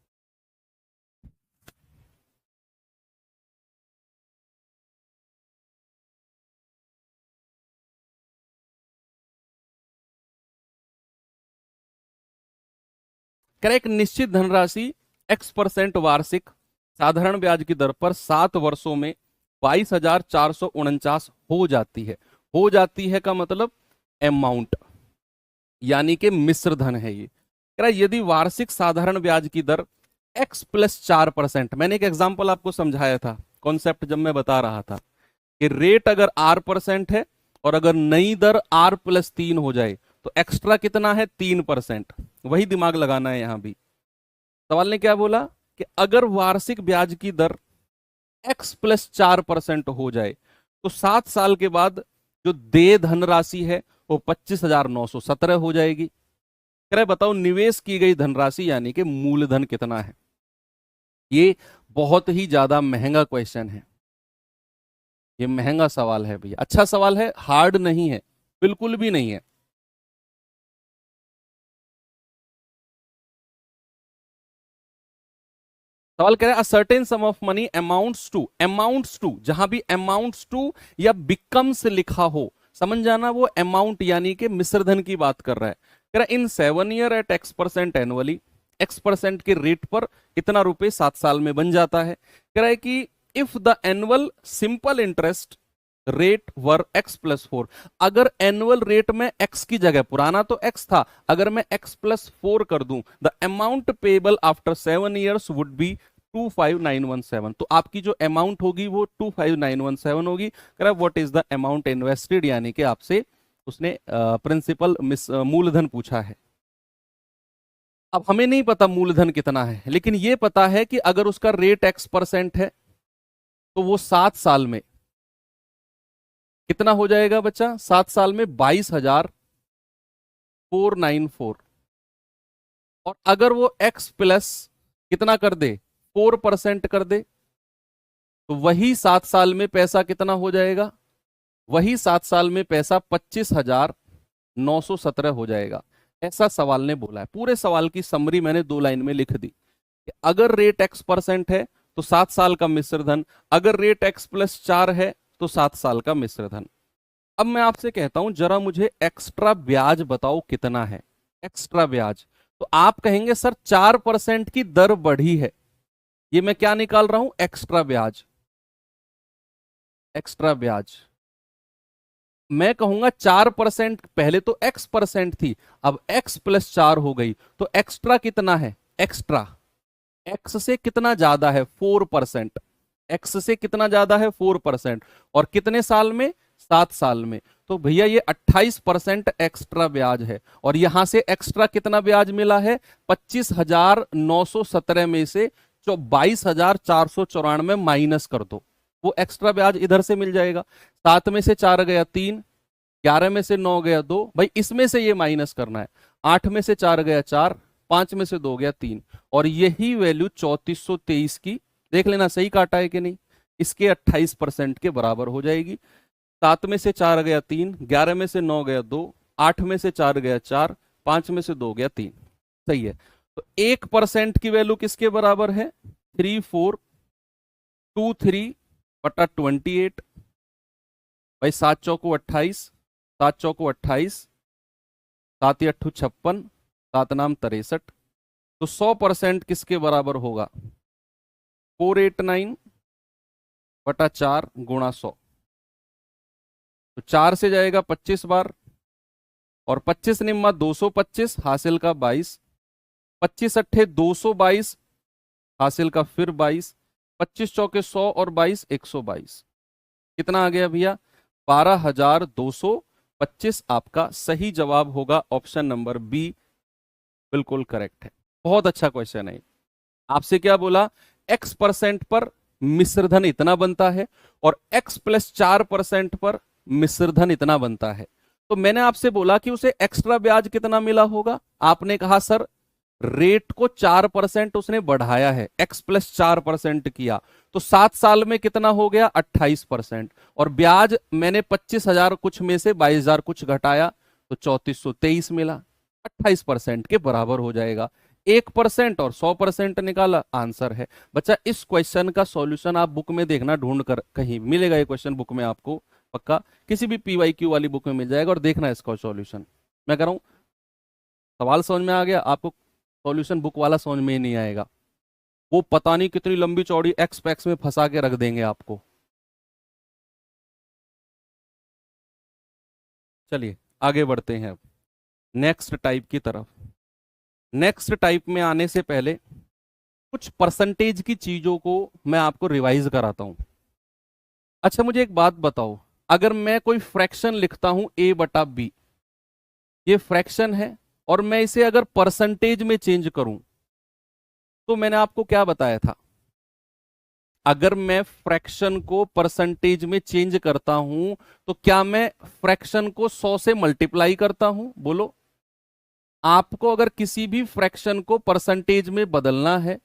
करें, एक निश्चित धनराशि x% वार्षिक साधारण ब्याज की दर पर 7 वर्षों में 22,449 हो जाती है। हो जाती है का मतलब अमाउंट, यानी कि मिश्र धन है ये। कह रहा है यदि वार्षिक साधारण ब्याज की दर x+4%, मैंने एक एग्जांपल आपको समझाया था, कॉन्सेप्ट जब मैं बता रहा था कि रेट अगर r% है और अगर नई दर r+3 हो जाए तो एक्स्ट्रा कितना है? 3%। वही दिमाग लगाना है यहां भी। सवाल ने क्या बोला कि अगर वार्षिक ब्याज की दर x+4% हो जाए तो 7 साल के बाद जो देय धनराशि है वो 25,917 हो जाएगी। कह रहे बताओ निवेश की गई धनराशि यानी कि मूलधन कितना है? ये बहुत ही ज्यादा महंगा क्वेश्चन है, ये महंगा सवाल है भैया। अच्छा सवाल है, हार्ड नहीं है, बिल्कुल भी नहीं है। सवाल कह रहा है a certain sum of money amounts to, जहां भी अमाउंट्स टू या बिकम्स लिखा हो, समझ जाना वो अमाउंट यानी कि मिश्रधन की बात कर रहा है। कह रहा है in 7 year at x% annually, x% के रेट पर इतना रुपए 7 साल में बन जाता है। कह रहा है कि if the annual simple interest rate were x+4, अगर एनुअल रेट में x की जगह, पुराना तो x था, अगर मैं x+4 कर दूं, the amount payable after 7 years would be 25,917, तो आपकी जो अमाउंट होगी वो 25,917 होगी। कह रहा what is the amount invested, यानी कि आपसे उसने प्रिंसिपल मूलधन पूछा है। अब हमें नहीं पता मूलधन कितना है, लेकिन ये पता है कि अगर उसका रेट x% है तो वो 7 साल में कितना हो जाएगा बच्चा? 7 साल में 22,494। और अगर वो x प्लस कितना कर दे, 4% कर दे, तो वही 7 साल में पैसा कितना हो जाएगा? वही 7 साल में पैसा 25,917 हो जाएगा। ऐसा सवाल ने बोला है। पूरे सवाल की समरी मैंने 2 लाइन में लिख दी कि अगर रेट x% है तो 7 साल का मिश्रधन, अगर रेट x+4 है तो 7 साल का मिश्रधन। अब मैं आपसे कहता हूं जरा मुझे एक्स्ट्रा ब्याज बताओ कितना है? एक्स्ट्रा ब्याज, तो आप कहेंगे सर 4% की दर बढ़ी है, ये मैं क्या निकाल रहा हूं? एक्स्ट्रा ब्याज। एक्स्ट्रा ब्याज मैं कहूंगा 4%, पहले तो x% थी, अब x+4 हो गई, तो एक्स्ट्रा कितना है? एक्स्ट्रा x से कितना ज्यादा है? 4%। x से कितना ज्यादा है? 4%। और कितने साल में? 7 साल में। तो भैया ये 28% एक्स्ट्रा ब्याज है। और यहां से एक्स्ट्रा कितना ब्याज मिला है? 25,917 में से 22,494 माइनस कर दो, वो एक्स्ट्रा ब्याज इधर से मिल जाएगा। 7 में से 4 गया 3, 11 में से 9 गया 2, भाई इसमें से ये माइनस करना है। 8 में से 4 गया 4, 5 में से 2 गया 3, और यही वैल्यू 3423 की, देख लेना सही काटा है कि नहीं, इसके 28% के बराबर हो जाएगी। 7 में से 4 गया 3, 11 में से 9 गया 2, 8 में से 4 गया 4, 5 में से 2 गया 3। सही है। तो 1% की वैल्यू किसके बराबर है? 3423/28। भाई 7 चौको 28, 7 चौको 28, 7 अट्ठू 56, 7 नाम 63। तो 100% किसके बराबर होगा? 489/4 गुणा 100। तो 4 से जाएगा 25 बार, और 25 निम्मा 225, हासिल का 22, 25 अट्ठे 222, हासिल का फिर 22, 25 चौके 100 और 22 122। कितना आ गया भैया? 12,225 आपका सही जवाब होगा। ऑप्शन नंबर बी बिल्कुल करेक्ट है। बहुत अच्छा क्वेश्चन है। आपसे क्या बोला? x% पर मिश्रधन इतना बनता है और x + 4% पर मिश्रधन इतना बनता है। तो मैंने आपसे बोला कि उसे एक्स्ट्रा ब्याज कितना मिला होगा। आपने कहा सर रेट को 4% उसने बढ़ाया है, x + 4% किया, तो 7 साल में कितना हो गया? 28%। और ब्याज मैंने 25,000 कुछ में से 22,000 कुछ घटाया, तो 3423 मिला। 28% के बराबर हो जाएगा। 1% और 100% निकाला, आंसर है। बच्चा इस क्वेश्चन का सॉल्यूशन आप बुक में देखना, ढूंढ कर, कहीं मिलेगा ये क्वेश्चन बुक में आपको, पक्का किसी भी PYQ वाली बुक में मिल जाएगा, और देखना इसका सॉल्यूशन। मैं कह रहा हूं सवाल समझ में आ गया आपको, सॉल्यूशन बुक वाला समझ में ही नहीं आएगा। वो पता नहीं कितनी लंबी चौड़ी एक्स पैक्स में फंसा के रख देंगे आपको। चलिए आगे बढ़ते हैं अब नेक्स्ट टाइप की तरफ। नेक्स्ट टाइप में आने से पहले कुछ परसेंटेज की चीजों को मैं आपको रिवाइज कराता हूं। अच्छा मुझे एक बात बताओ, अगर मैं कोई फ्रैक्शन लिखता हूं a/b, ये फ्रैक्शन है, और मैं इसे अगर परसेंटेज में चेंज करूं, तो मैंने आपको क्या बताया था? अगर मैं फ्रैक्शन को परसेंटेज में चेंज करता हूं, तो क्या मैं फ्रैक्शन को 100 से मल्टीप्लाई करता हूं? बोलो। आपको अगर किसी भी फ्रैक्शन को परसेंटेज में बदलना है,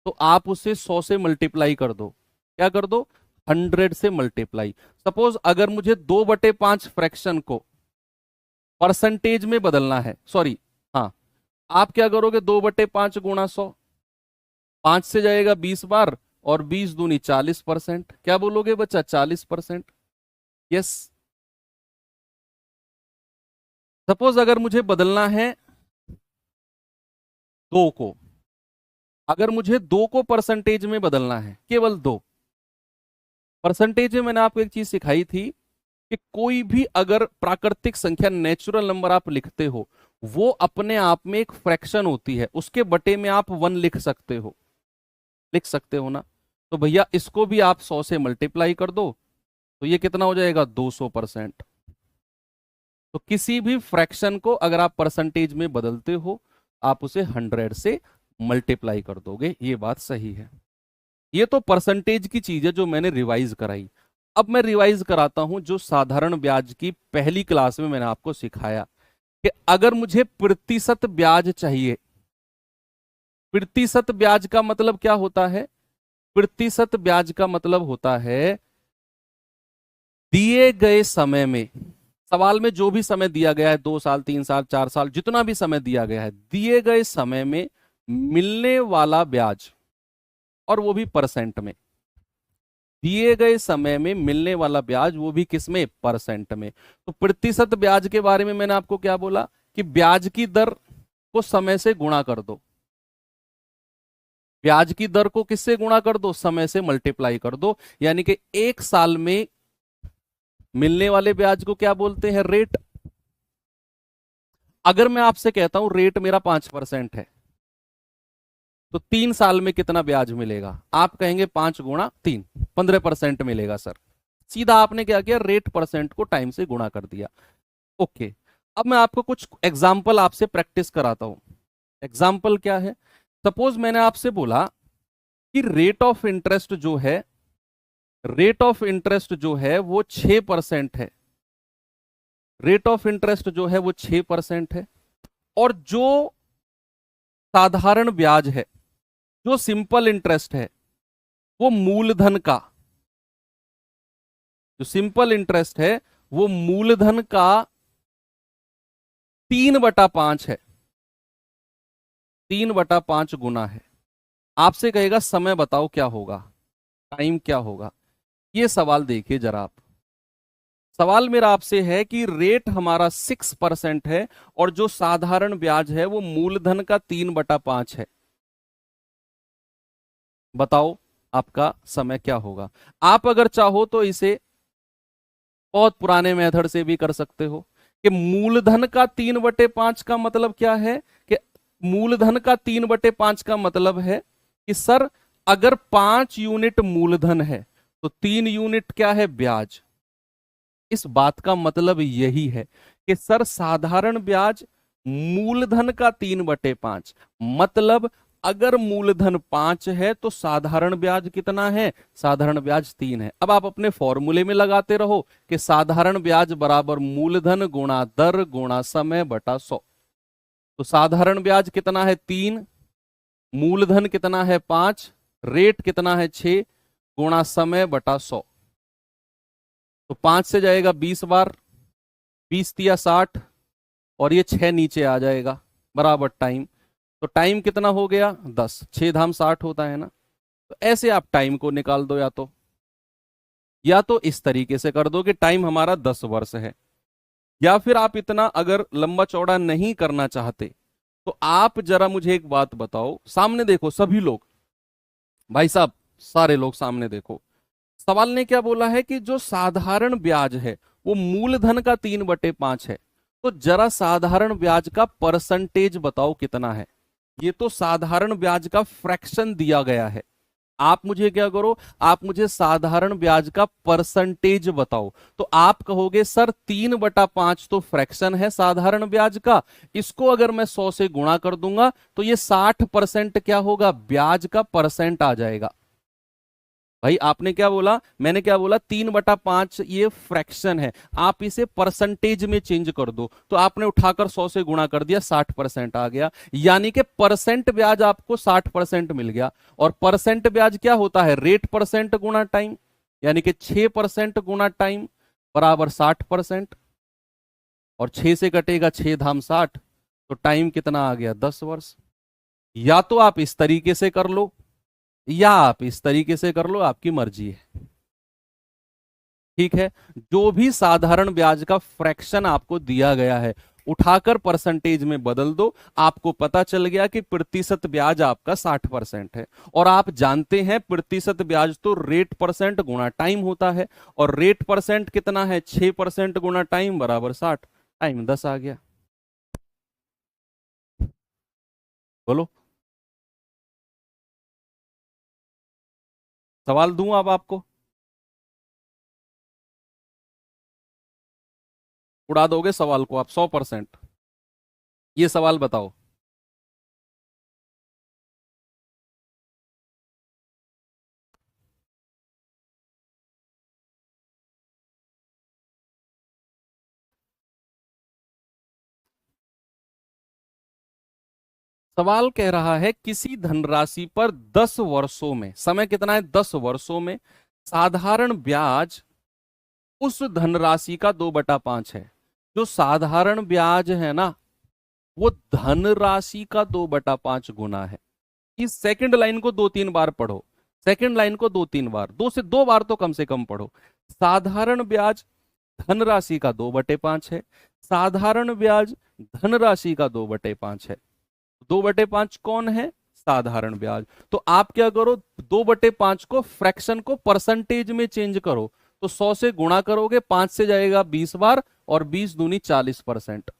तो आप उसे 100 से मल्टीप्लाई कर दो। क्या कर दो? 100 से मल्टीप्लाई। सपोज अगर मुझे 2/5 फ्रैक्शन को परसेंटेज में बदलना है, सॉरी, हाँ, आप क्या करोगे? 2/5 गुणा 100, 5 से जाएगा 20 बार, और 20 दूनी 40%। क्या बोलोगे बच्चा? 40%। यस। सपोज अगर मुझे बदलना है 2 को, अगर मुझे 2 को परसेंटेज में बदलना है, केवल 2 परसेंटेज में, मैंने आपको एक चीज सिखाई थी कि कोई भी अगर प्राकृतिक संख्या, नेचुरल नंबर आप लिखते हो, वो अपने आप में एक फ्रैक्शन होती है, उसके बटे में आप 1 लिख सकते हो, लिख सकते हो ना? तो भैया इसको भी आप 100 से मल्टीप्लाई कर दो, तो ये कितना हो जाएगा? 200%। तो किसी भी फ्रैक्शन को अगर आप परसेंटेज में बदलते हो, आप उसे 100 से मल्टीप्लाई कर दोगे। ये बात सही है। ये तो परसेंटेज की चीज है जो मैंने रिवाइज कराई। अब मैं रिवाइज कराता हूं जो साधारण ब्याज की पहली क्लास में मैंने आपको सिखाया, कि अगर मुझे प्रतिशत ब्याज चाहिए, प्रतिशत ब्याज का मतलब क्या होता है? प्रतिशत ब्याज का मतलब होता है दिए गए समय में, सवाल में जो भी समय दिया गया है, 2 साल 3 साल 4 साल, जितना भी समय दिया गया है, दिए गए समय में मिलने वाला ब्याज, और वो भी परसेंट में। दिए गए समय में मिलने वाला ब्याज, वो भी किस में? परसेंट में। तो प्रतिशत ब्याज के बारे में मैंने आपको क्या बोला? कि ब्याज की दर को समय से गुणा कर दो। ब्याज की दर को किससे गुणा कर दो? समय से मल्टीप्लाई कर दो। यानी कि 1 साल में मिलने वाले ब्याज को क्या बोलते हैं? रेट। अगर मैं आपसे कहता हूं रेट मेरा 5% है, तो 3 साल में कितना ब्याज मिलेगा? आप कहेंगे 5 गुणा 3, 15% मिलेगा सर। सीधा आपने क्या किया? रेट परसेंट को टाइम से गुणा कर दिया। ओके। अब मैं आपको कुछ एग्जाम्पल आपसे प्रैक्टिस कराता हूं। एग्जाम्पल क्या है? सपोज मैंने आपसे बोला कि रेट ऑफ इंटरेस्ट जो है, रेट ऑफ इंटरेस्ट जो है वो 6% है। रेट ऑफ इंटरेस्ट जो है वो 6% है, और जो साधारण ब्याज है, जो सिंपल इंटरेस्ट है, वो मूलधन का, जो सिंपल इंटरेस्ट है वो मूलधन का 3/5 है, 3/5 गुना है। आपसे कहेगा समय बताओ क्या होगा, टाइम क्या होगा। ये सवाल देखिए जरा आप। सवाल मेरा आपसे है कि रेट हमारा 6% है और जो साधारण ब्याज है वो मूलधन का 3/5 है। बताओ आपका समय क्या होगा। आप अगर चाहो तो इसे बहुत पुराने मेथड से भी कर सकते हो कि मूलधन का 3/5 का मतलब क्या है, कि मूलधन का 3/5 का मतलब है कि सर अगर 5 यूनिट मूलधन है तो 3 यूनिट क्या है, ब्याज। इस बात का मतलब यही है कि सर साधारण ब्याज मूलधन का 3/5, मतलब अगर मूलधन 5 है तो साधारण ब्याज कितना है, साधारण ब्याज 3 है। अब आप अपने फॉर्मूले में लगाते रहो कि साधारण ब्याज बराबर मूलधन गुणा दर गुणा समय बटा 100। तो साधारण ब्याज कितना है 3, मूलधन कितना है 5, रेट कितना है 6 गुणा समय बटा 100। तो 5 से जाएगा 20 बार, 20 × 60 और ये 6 नीचे आ जाएगा बराबर टाइम। तो टाइम कितना हो गया 10, 6 × 60 होता है ना। तो ऐसे आप टाइम को निकाल दो, या तो इस तरीके से कर दो कि टाइम हमारा 10 वर्ष है, या फिर आप इतना अगर लंबा चौड़ा नहीं करना चाहते तो आप जरा मुझे एक बात बताओ, सामने देखो सभी लोग, भाई साहब सारे लोग सामने देखो। सवाल ने क्या बोला है कि जो साधारण ब्याज है वो मूलधन का 3/5 है। तो जरा साधारण ब्याज का परसेंटेज बताओ कितना है। ये तो साधारण ब्याज का फ्रैक्शन दिया गया है। आप मुझे क्या करो, आप मुझे साधारण ब्याज का परसेंटेज बताओ। तो आप कहोगे सर 3/5 तो फ्रैक्शन है साधारण ब्याज का, इसको अगर मैं 100 से गुणा कर दूंगा तो ये 60% क्या होगा, ब्याज का परसेंट आ जाएगा। भाई आपने क्या बोला, मैंने क्या बोला, 3/5 ये फ्रैक्शन है, आप इसे परसेंटेज में चेंज कर दो। तो आपने उठाकर 100 से गुणा कर दिया, 60% आ गया, यानी कि परसेंट ब्याज आपको 60% मिल गया। और परसेंट ब्याज क्या होता है, रेट परसेंट गुणा टाइम, यानी कि 6% गुणा टाइम बराबर 60%। और 6 से कटेगा 6 × 60, तो टाइम कितना आ गया 10 वर्ष। या तो आप इस तरीके से कर लो या आप इस तरीके से कर लो, आपकी मर्जी है। ठीक है, जो भी साधारण ब्याज का फ्रैक्शन आपको दिया गया है उठाकर परसेंटेज में बदल दो, आपको पता चल गया कि प्रतिशत ब्याज आपका 60% है। और आप जानते हैं प्रतिशत ब्याज तो रेट परसेंट गुणा टाइम होता है, और रेट परसेंट कितना है, 6% गुणा टाइम बराबर 60, टाइम 10 आ गया। बोलो, सवाल दूं अब आपको, उड़ा दोगे सवाल को आप 100%। ये सवाल बताओ। सवाल कह रहा है किसी धनराशि पर 10 वर्षों में, समय कितना है 10 वर्षों में, साधारण ब्याज उस धनराशि का 2/5 है। जो साधारण ब्याज है ना वो धनराशि का 2/5 गुना है। इस सेकंड लाइन को 2-3 बार पढ़ो, सेकंड लाइन को 2-3 बार, 2 से 2 बार तो कम से कम पढ़ो। साधारण ब्याज धनराशि का 2/5 है, साधारण ब्याज धनराशि का 2/5 है। 2/5 कौन है, साधारण ब्याज। तो आप क्या करो, 2/5 को फ्रैक्शन को परसेंटेज में चेंज करो। तो 100 से गुणा करोगे, 5 से जाएगा 20 बार, और 20 दूनी 40%,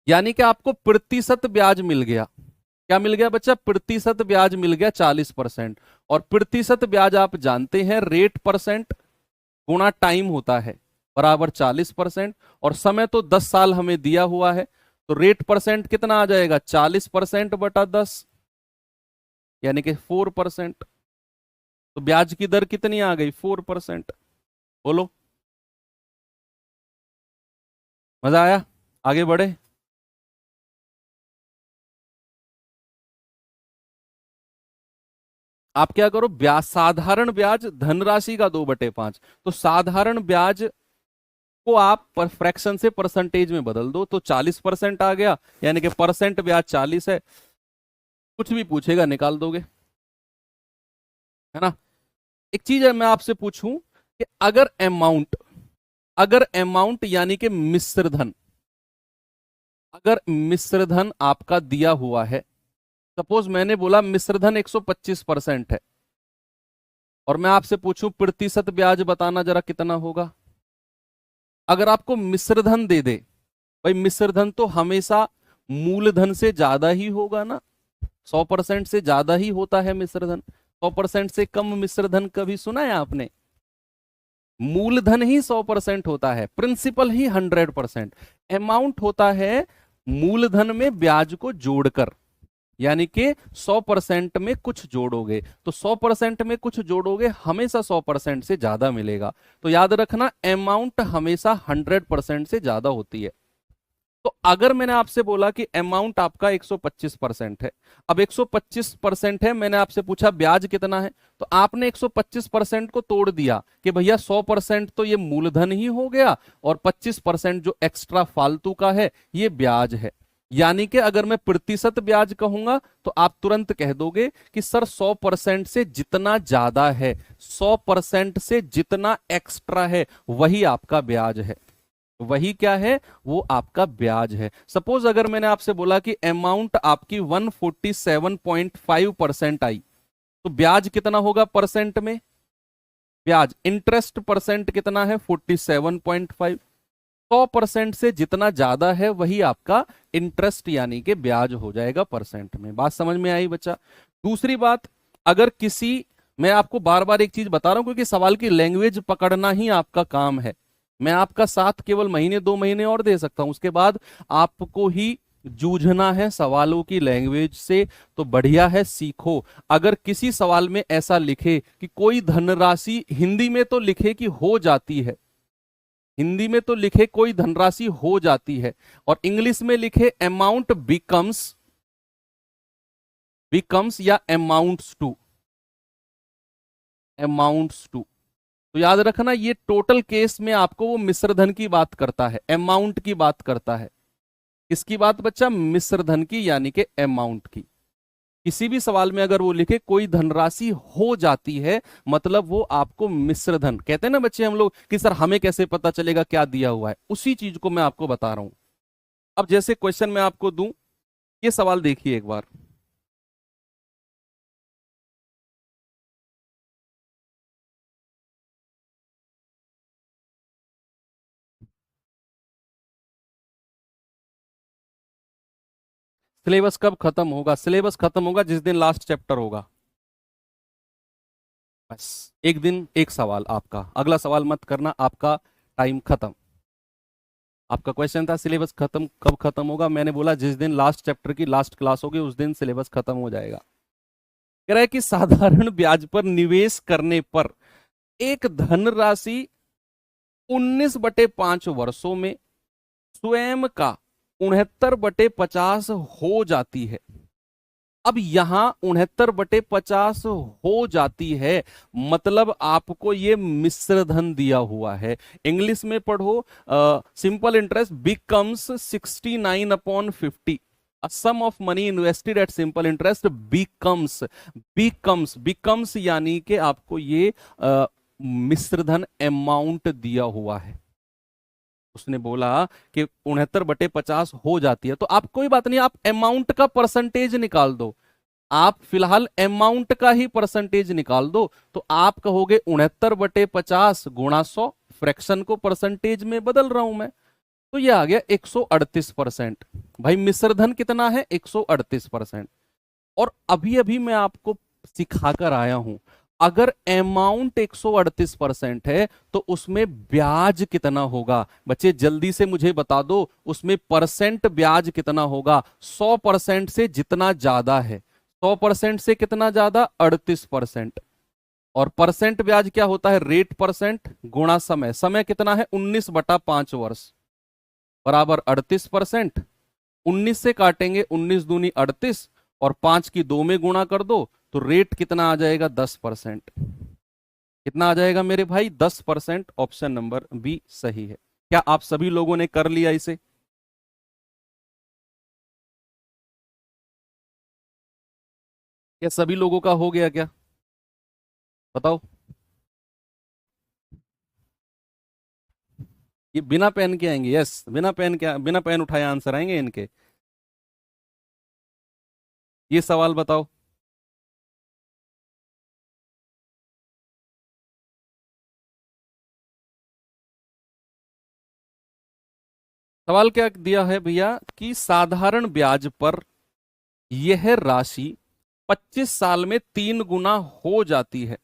यानी कि आपको प्रतिशत ब्याज मिल गया। क्या मिल गया बच्चा, प्रतिशत ब्याज मिल गया 40%। और प्रतिशत ब्याज आप जानते हैं रेट परसेंट गुणा टाइम होता है बराबर 40%। और समय तो 10 साल हमें दिया हुआ है, तो रेट परसेंट कितना आ जाएगा, 40% बटा 10, यानी कि 4%। तो ब्याज की दर कितनी आ गई, 4%। बोलो, मजा आया, आगे बढ़े। आप क्या करो, ब्याज, साधारण ब्याज धनराशि का 2/5, तो साधारण ब्याज को आप पर फ्रैक्शन से परसेंटेज में बदल दो तो 40% आ गया, यानी कि परसेंट ब्याज 40 है। कुछ भी पूछेगा निकाल दोगे, है ना। एक चीज है मैं आपसे पूछूं कि अगर अमाउंट यानी कि मिश्र धन, अगर मिश्र धन आपका दिया हुआ है, सपोज मैंने बोला मिश्र धन 125% है, और मैं आपसे पूछूं प्रतिशत ब्याज बताना जरा कितना होगा। अगर आपको मिश्र धन दे दे, भाई मिश्र धन तो हमेशा मूलधन से ज्यादा ही होगा ना, 100% से ज्यादा ही होता है मिश्र धन। 100% से कम मिश्र धन कभी सुना है आपने? मूलधन ही 100% होता है, प्रिंसिपल ही 100%। अमाउंट होता है मूलधन में ब्याज को जोड़कर, यानी कि 100% में कुछ जोड़ोगे, तो 100% में कुछ जोड़ोगे हमेशा 100% से ज्यादा मिलेगा। तो याद रखना अमाउंट हमेशा 100% से ज्यादा होती है। तो अगर मैंने आपसे बोला कि अमाउंट आपका 125% है, अब 125% है, मैंने आपसे पूछा ब्याज कितना है, तो आपने 125% को तोड़ दिया कि भैया 100% तो ये मूलधन ही हो गया, और 25% जो एक्स्ट्रा फालतू का है ये ब्याज है। यानी कि अगर मैं प्रतिशत ब्याज कहूंगा तो आप तुरंत कह दोगे कि सर 100% से जितना ज्यादा है, 100% से जितना एक्स्ट्रा है, वही आपका ब्याज है। वही क्या है? वो आपका ब्याज है। सपोज अगर मैंने आपसे बोला कि अमाउंट आपकी 147.5% आई, तो ब्याज कितना होगा परसेंट में? ब्याज इंटरेस्ट परसेंट कितना है? 47.5। 100% से जितना ज्यादा है वही आपका इंटरेस्ट यानी कि ब्याज हो जाएगा परसेंट में। बात समझ में आई बच्चा? दूसरी बात, अगर किसी, मैं आपको बार बार एक चीज बता रहा हूं क्योंकि सवाल की लैंग्वेज पकड़ना ही आपका काम है। मैं आपका साथ केवल महीने 2 महीने और दे सकता हूं, उसके बाद आपको ही जूझना है सवालों की लैंग्वेज से। तो बढ़िया है, सीखो। अगर किसी सवाल में ऐसा लिखे कि कोई धनराशि, हिंदी में तो लिखे कि हो जाती है, हिंदी में तो लिखे कोई धनराशि हो जाती है, और इंग्लिश में लिखे अमाउंट बिकम्स या अमाउंट्स टू, तो याद रखना ये टोटल केस में आपको वो मिश्र धन की बात करता है, अमाउंट की बात करता है। किसकी बात बच्चा? मिश्र धन की, यानी कि अमाउंट की। किसी भी सवाल में अगर वो लिखे कोई धनराशि हो जाती है, मतलब वो आपको मिश्र धन कहते हैं ना बच्चे हम लोग कि सर हमें कैसे पता चलेगा क्या दिया हुआ है, उसी चीज को मैं आपको बता रहा हूं। अब जैसे क्वेश्चन मैं आपको दूं, ये सवाल देखिए एक बार। सिलेबस कब खत्म होगा? सिलेबस खत्म होगा जिस दिन लास्ट चैप्टर होगा। बस एक दिन एक सवाल आपका, अगला सवाल मत करना, आपका टाइम खत्म। आपका क्वेश्चन था सिलेबस खत्म कब खत्म होगा, मैंने बोला जिस दिन लास्ट चैप्टर की लास्ट क्लास होगी उस दिन सिलेबस खत्म हो जाएगा। कह रहा है कि साधारण ब्याज पर निवेश करने पर एक धनराशि 19/5 वर्षों में स्वयं का 69/50 हो जाती है। अब यहां 69/50 हो जाती है, मतलब आपको ये मिश्र धन दिया हुआ है। इंग्लिश में पढ़ो, simple interest becomes 69/50। A sum of money invested at simple interest becomes यानी कि आपको ये मिश्र धन अमाउंट दिया हुआ है। उसने बोला कि 69/50 हो जाती है, तो आप कोई बात नहीं, आप अमाउंट का परसेंटेज निकाल दो। आप फिलहाल अमाउंट का ही परसेंटेज निकाल दो, तो आप कहोगे 69/50 गुणा 100, फ्रैक्शन को परसेंटेज में बदल रहा हूं मैं, तो ये आ गया 138%। भाई मिश्र धन कितना है? 138%। और अभी अभी मैं आपको सिखाकर आया हूं, अगर अमाउंट 138% है तो उसमें ब्याज कितना होगा? बच्चे जल्दी से मुझे बता दो, उसमें परसेंट ब्याज कितना होगा? 100% से जितना ज्यादा है, 100% से कितना ज्यादा? 38%। और परसेंट ब्याज क्या होता है? रेट परसेंट गुणा समय। समय कितना है? 19/5 वर्ष बराबर 38%। 19 से काटेंगे, 19 दूनी 38, और 5 की 2 में गुणा कर दो तो रेट कितना आ जाएगा? 10%। कितना आ जाएगा मेरे भाई? 10%। ऑप्शन नंबर बी सही है। क्या आप सभी लोगों ने कर लिया इसे? क्या सभी लोगों का हो गया क्या? बताओ। ये बिना पेन के आएंगे? यस, बिना पेन के, बिना पेन उठाए आंसर आएंगे इनके। ये सवाल बताओ। सवाल क्या दिया है भैया कि साधारण ब्याज पर यह राशि 25 साल में 3 गुना हो जाती है।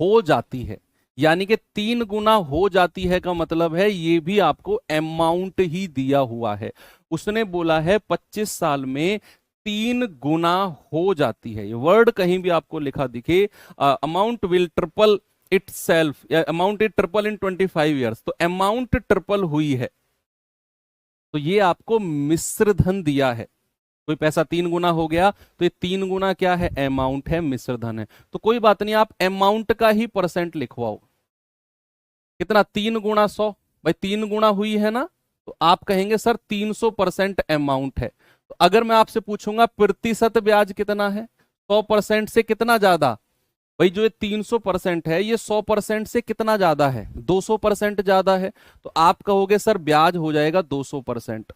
हो जाती है यानी कि 3 गुना हो जाती है का मतलब है ये भी आपको अमाउंट ही दिया हुआ है। उसने बोला है 25 साल में 3 गुना हो जाती है। ये वर्ड कहीं भी आपको लिखा दिखे, amount will triple itself, या amount it triple in 25 years, तो अमाउंट ट्रिपल हुई है। तो ये आपको मिश्र धन दिया है। कोई पैसा 3 गुना हो गया तो ये 3 गुना क्या है? अमाउंट है, मिश्र धन है। तो कोई बात नहीं, आप अमाउंट का ही परसेंट लिखवाओ। कितना? 3 गुना 100। भाई 3 गुना हुई है ना, तो आप कहेंगे सर 300% अमाउंट है। तो अगर मैं आपसे पूछूंगा प्रतिशत ब्याज कितना है, 100% से कितना ज्यादा? भाई जो ये 300% है ये 100% से कितना ज्यादा है? 200% ज्यादा है। तो आप कहोगे सर ब्याज हो जाएगा 200%।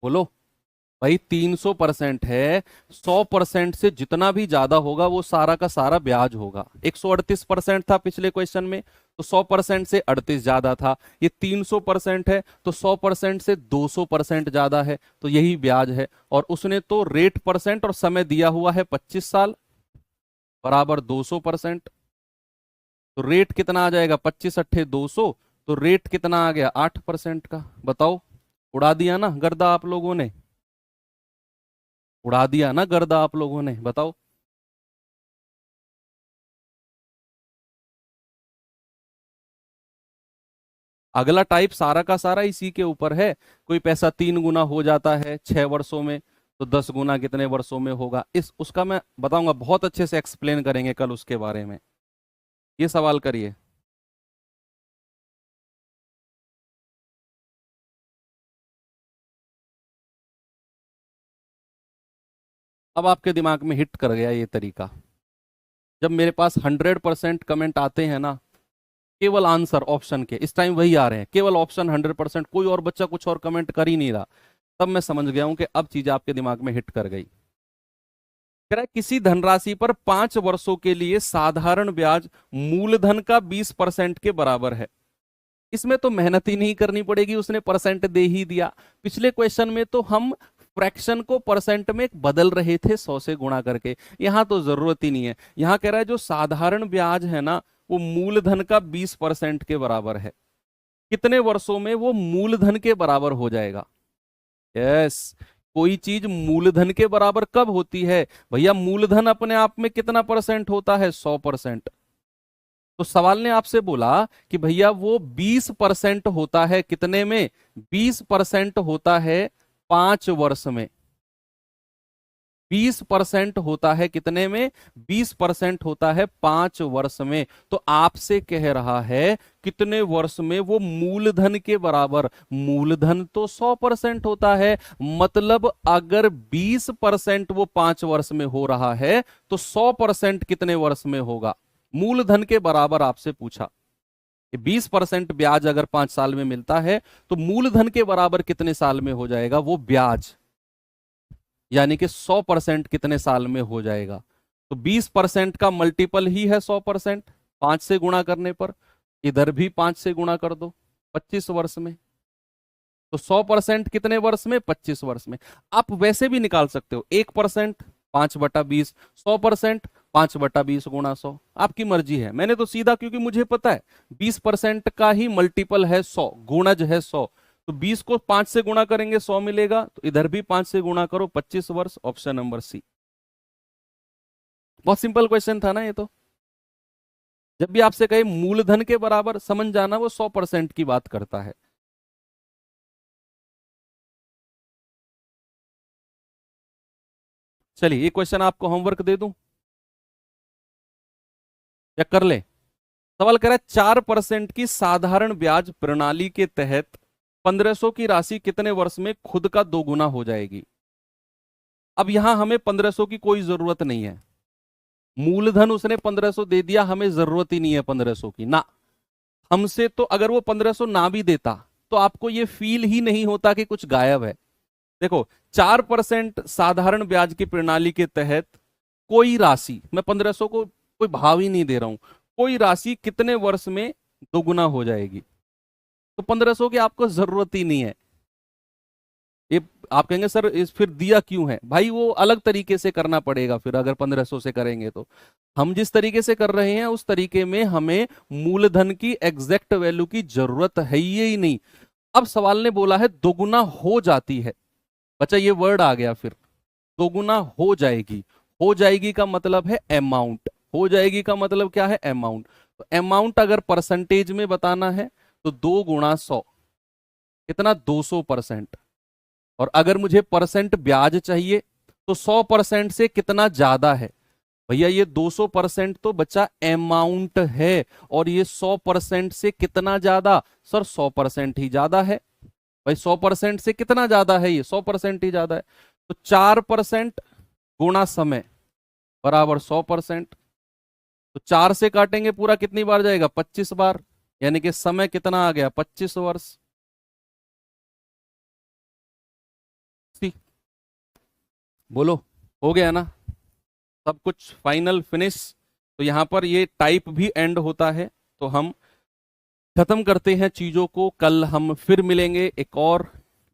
बोलो। भाई 300% है, 100% से जितना भी ज्यादा होगा वो सारा का सारा ब्याज होगा। 138% था पिछले क्वेश्चन में, तो 100% से 38 ज्यादा था। ये 300% है तो 100% से 200% ज्यादा है, तो यही ब्याज है। और उसने तो रेट परसेंट और समय दिया हुआ है 25 साल बराबर 200%। तो रेट कितना आ जाएगा? 25 अट्ठे 200, तो रेट कितना आ गया? 8% का। बताओ। उड़ा दिया ना गर्दा आप लोगों ने? उड़ा दिया ना गर्दा आप लोगों ने? बताओ। अगला टाइप सारा का सारा इसी के ऊपर है। कोई पैसा 3 गुना हो जाता है 6 वर्षों में, तो 10 गुना कितने वर्षों में होगा? इस उसका मैं बताऊंगा, बहुत अच्छे से एक्सप्लेन करेंगे कल उसके बारे में। ये सवाल करिए। अब आपके दिमाग में हिट कर गया ये तरीका। जब मेरे पास 100% कमेंट आते हैं ना, केवल आंसर ऑप्शन के, इस टाइम वही आ रहे हैं, केवल ऑप्शन 100%, कोई और बच्चा कुछ और कमेंट कर ही नहीं रहा, तब मैं समझ गया हूं कि अब चीज आपके दिमाग में हिट कर गई। कह रहा है किसी धनराशि पर 5 वर्षों के लिए साधारण ब्याज मूलधन का 20% के बराबर है। इसमें तो मेहनत ही नहीं करनी पड़ेगी, उसने परसेंट दे ही दिया। पिछले क्वेश्चन में तो हम फ्रैक्शन को परसेंट में बदल रहे थे 100 से गुणा करके, यहां तो जरूरत ही नहीं है। यहां कह रहा है जो साधारण ब्याज है ना वो मूलधन का 20% के बराबर है। कितने वर्षों में वो मूलधन के बराबर हो जाएगा? यस। कोई चीज मूलधन के बराबर कब होती है भैया? मूलधन अपने आप में कितना परसेंट होता है? 100%। तो सवाल ने आपसे बोला कि भैया वो 20% होता है कितने में? 20% होता है 5 वर्ष में। 20% होता है कितने में? 20% होता है 5 वर्ष में। तो आपसे कह रहा है कितने वर्ष में वो मूलधन के बराबर? मूलधन तो 100% होता है, मतलब अगर 20% वो 5 वर्ष में हो रहा है तो 100% कितने वर्ष में होगा? मूलधन के बराबर आपसे पूछा। 20% ब्याज अगर 5 साल में मिलता है तो मूलधन के बराबर कितने साल में हो जाएगा वो ब्याज? यानी कि 100% कितने साल में हो जाएगा? तो 20% का मल्टीपल ही है 100%, 5 से गुणा करने पर। इधर भी 5 से गुणा कर दो, 25 वर्ष में। तो 100% कितने वर्ष में? 25 वर्ष में। आप वैसे भी निकाल सकते हो, 1% 5/20, 100% 5/20 गुणा 100, आपकी मर्जी है। मैंने तो सीधा, क्योंकि मुझे पता है 20% का ही मल्टीपल है 100, गुणज है 100। तो 20 को 5 से गुणा करेंगे 100 मिलेगा, तो इधर भी 5 से गुणा करो 25 वर्ष। Option number C. बहुत सिंपल क्वेश्चन था ना ये तो। जब भी आपसे कहे मूलधन के बराबर, समझ जाना वो 100% की बात करता है। चलिए एक क्वेश्चन आपको होमवर्क दे दूं या कर ले। सवाल कह रहा है 4% की साधारण ब्याज प्रणाली के तहत 1500 की राशि कितने वर्ष में खुद का दोगुना हो जाएगी। अब यहां हमें 1500 की कोई जरूरत नहीं है, मूलधन उसने 1500 दे दिया, हमें जरूरत ही नहीं है 1500 की ना। हमसे तो अगर वो 1500 ना भी देता तो आपको ये फील ही नहीं होता कि कुछ गायब है। देखो 4% साधारण ब्याज की प्रणाली के तहत कोई राशि, मैं 1500 को कोई भाव ही नहीं दे रहा हूं, कोई राशि कितने वर्ष में दोगुना हो जाएगी। तो 1500 की आपको जरूरत ही नहीं है। ये आप कहेंगे सर इस फिर दिया क्यों है, भाई वो अलग तरीके से करना पड़ेगा फिर, अगर 1500 से करेंगे तो। हम जिस तरीके से कर रहे हैं उस तरीके में हमें मूलधन की एग्जैक्ट वैल्यू की जरूरत है ही नहीं। अब सवाल ने बोला है दोगुना हो जाती है, बच्चा ये वर्ड आ गया फिर, दोगुना हो जाएगी। हो जाएगी का मतलब है अमाउंट, हो जाएगी का मतलब क्या है, अमाउंट। तो अमाउंट अगर परसेंटेज में बताना है तो 2 गुणा 100 कितना, 200%। और अगर मुझे परसेंट ब्याज चाहिए तो 100% से कितना ज्यादा है, भैया ये 200% तो बच्चा अमाउंट है, और ये 100% से कितना ज्यादा, सर 100% ही ज्यादा है। भाई 100% से कितना ज्यादा है, ये 100% ही ज्यादा है। तो 4% गुणा समय बराबर 100%। तो 4 से काटेंगे पूरा कितनी बार जाएगा, 25 बार, यानी कि समय कितना आ गया, 25 वर्ष। बोलो हो गया ना सब कुछ, फाइनल फिनिश। तो यहां पर ये टाइप भी एंड होता है। तो हम खत्म करते हैं चीजों को, कल हम फिर मिलेंगे एक और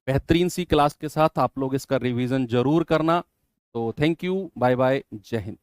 बेहतरीन सी क्लास के साथ। आप लोग इसका रिवीजन जरूर करना। तो थैंक यू, बाय बाय, जय हिंद।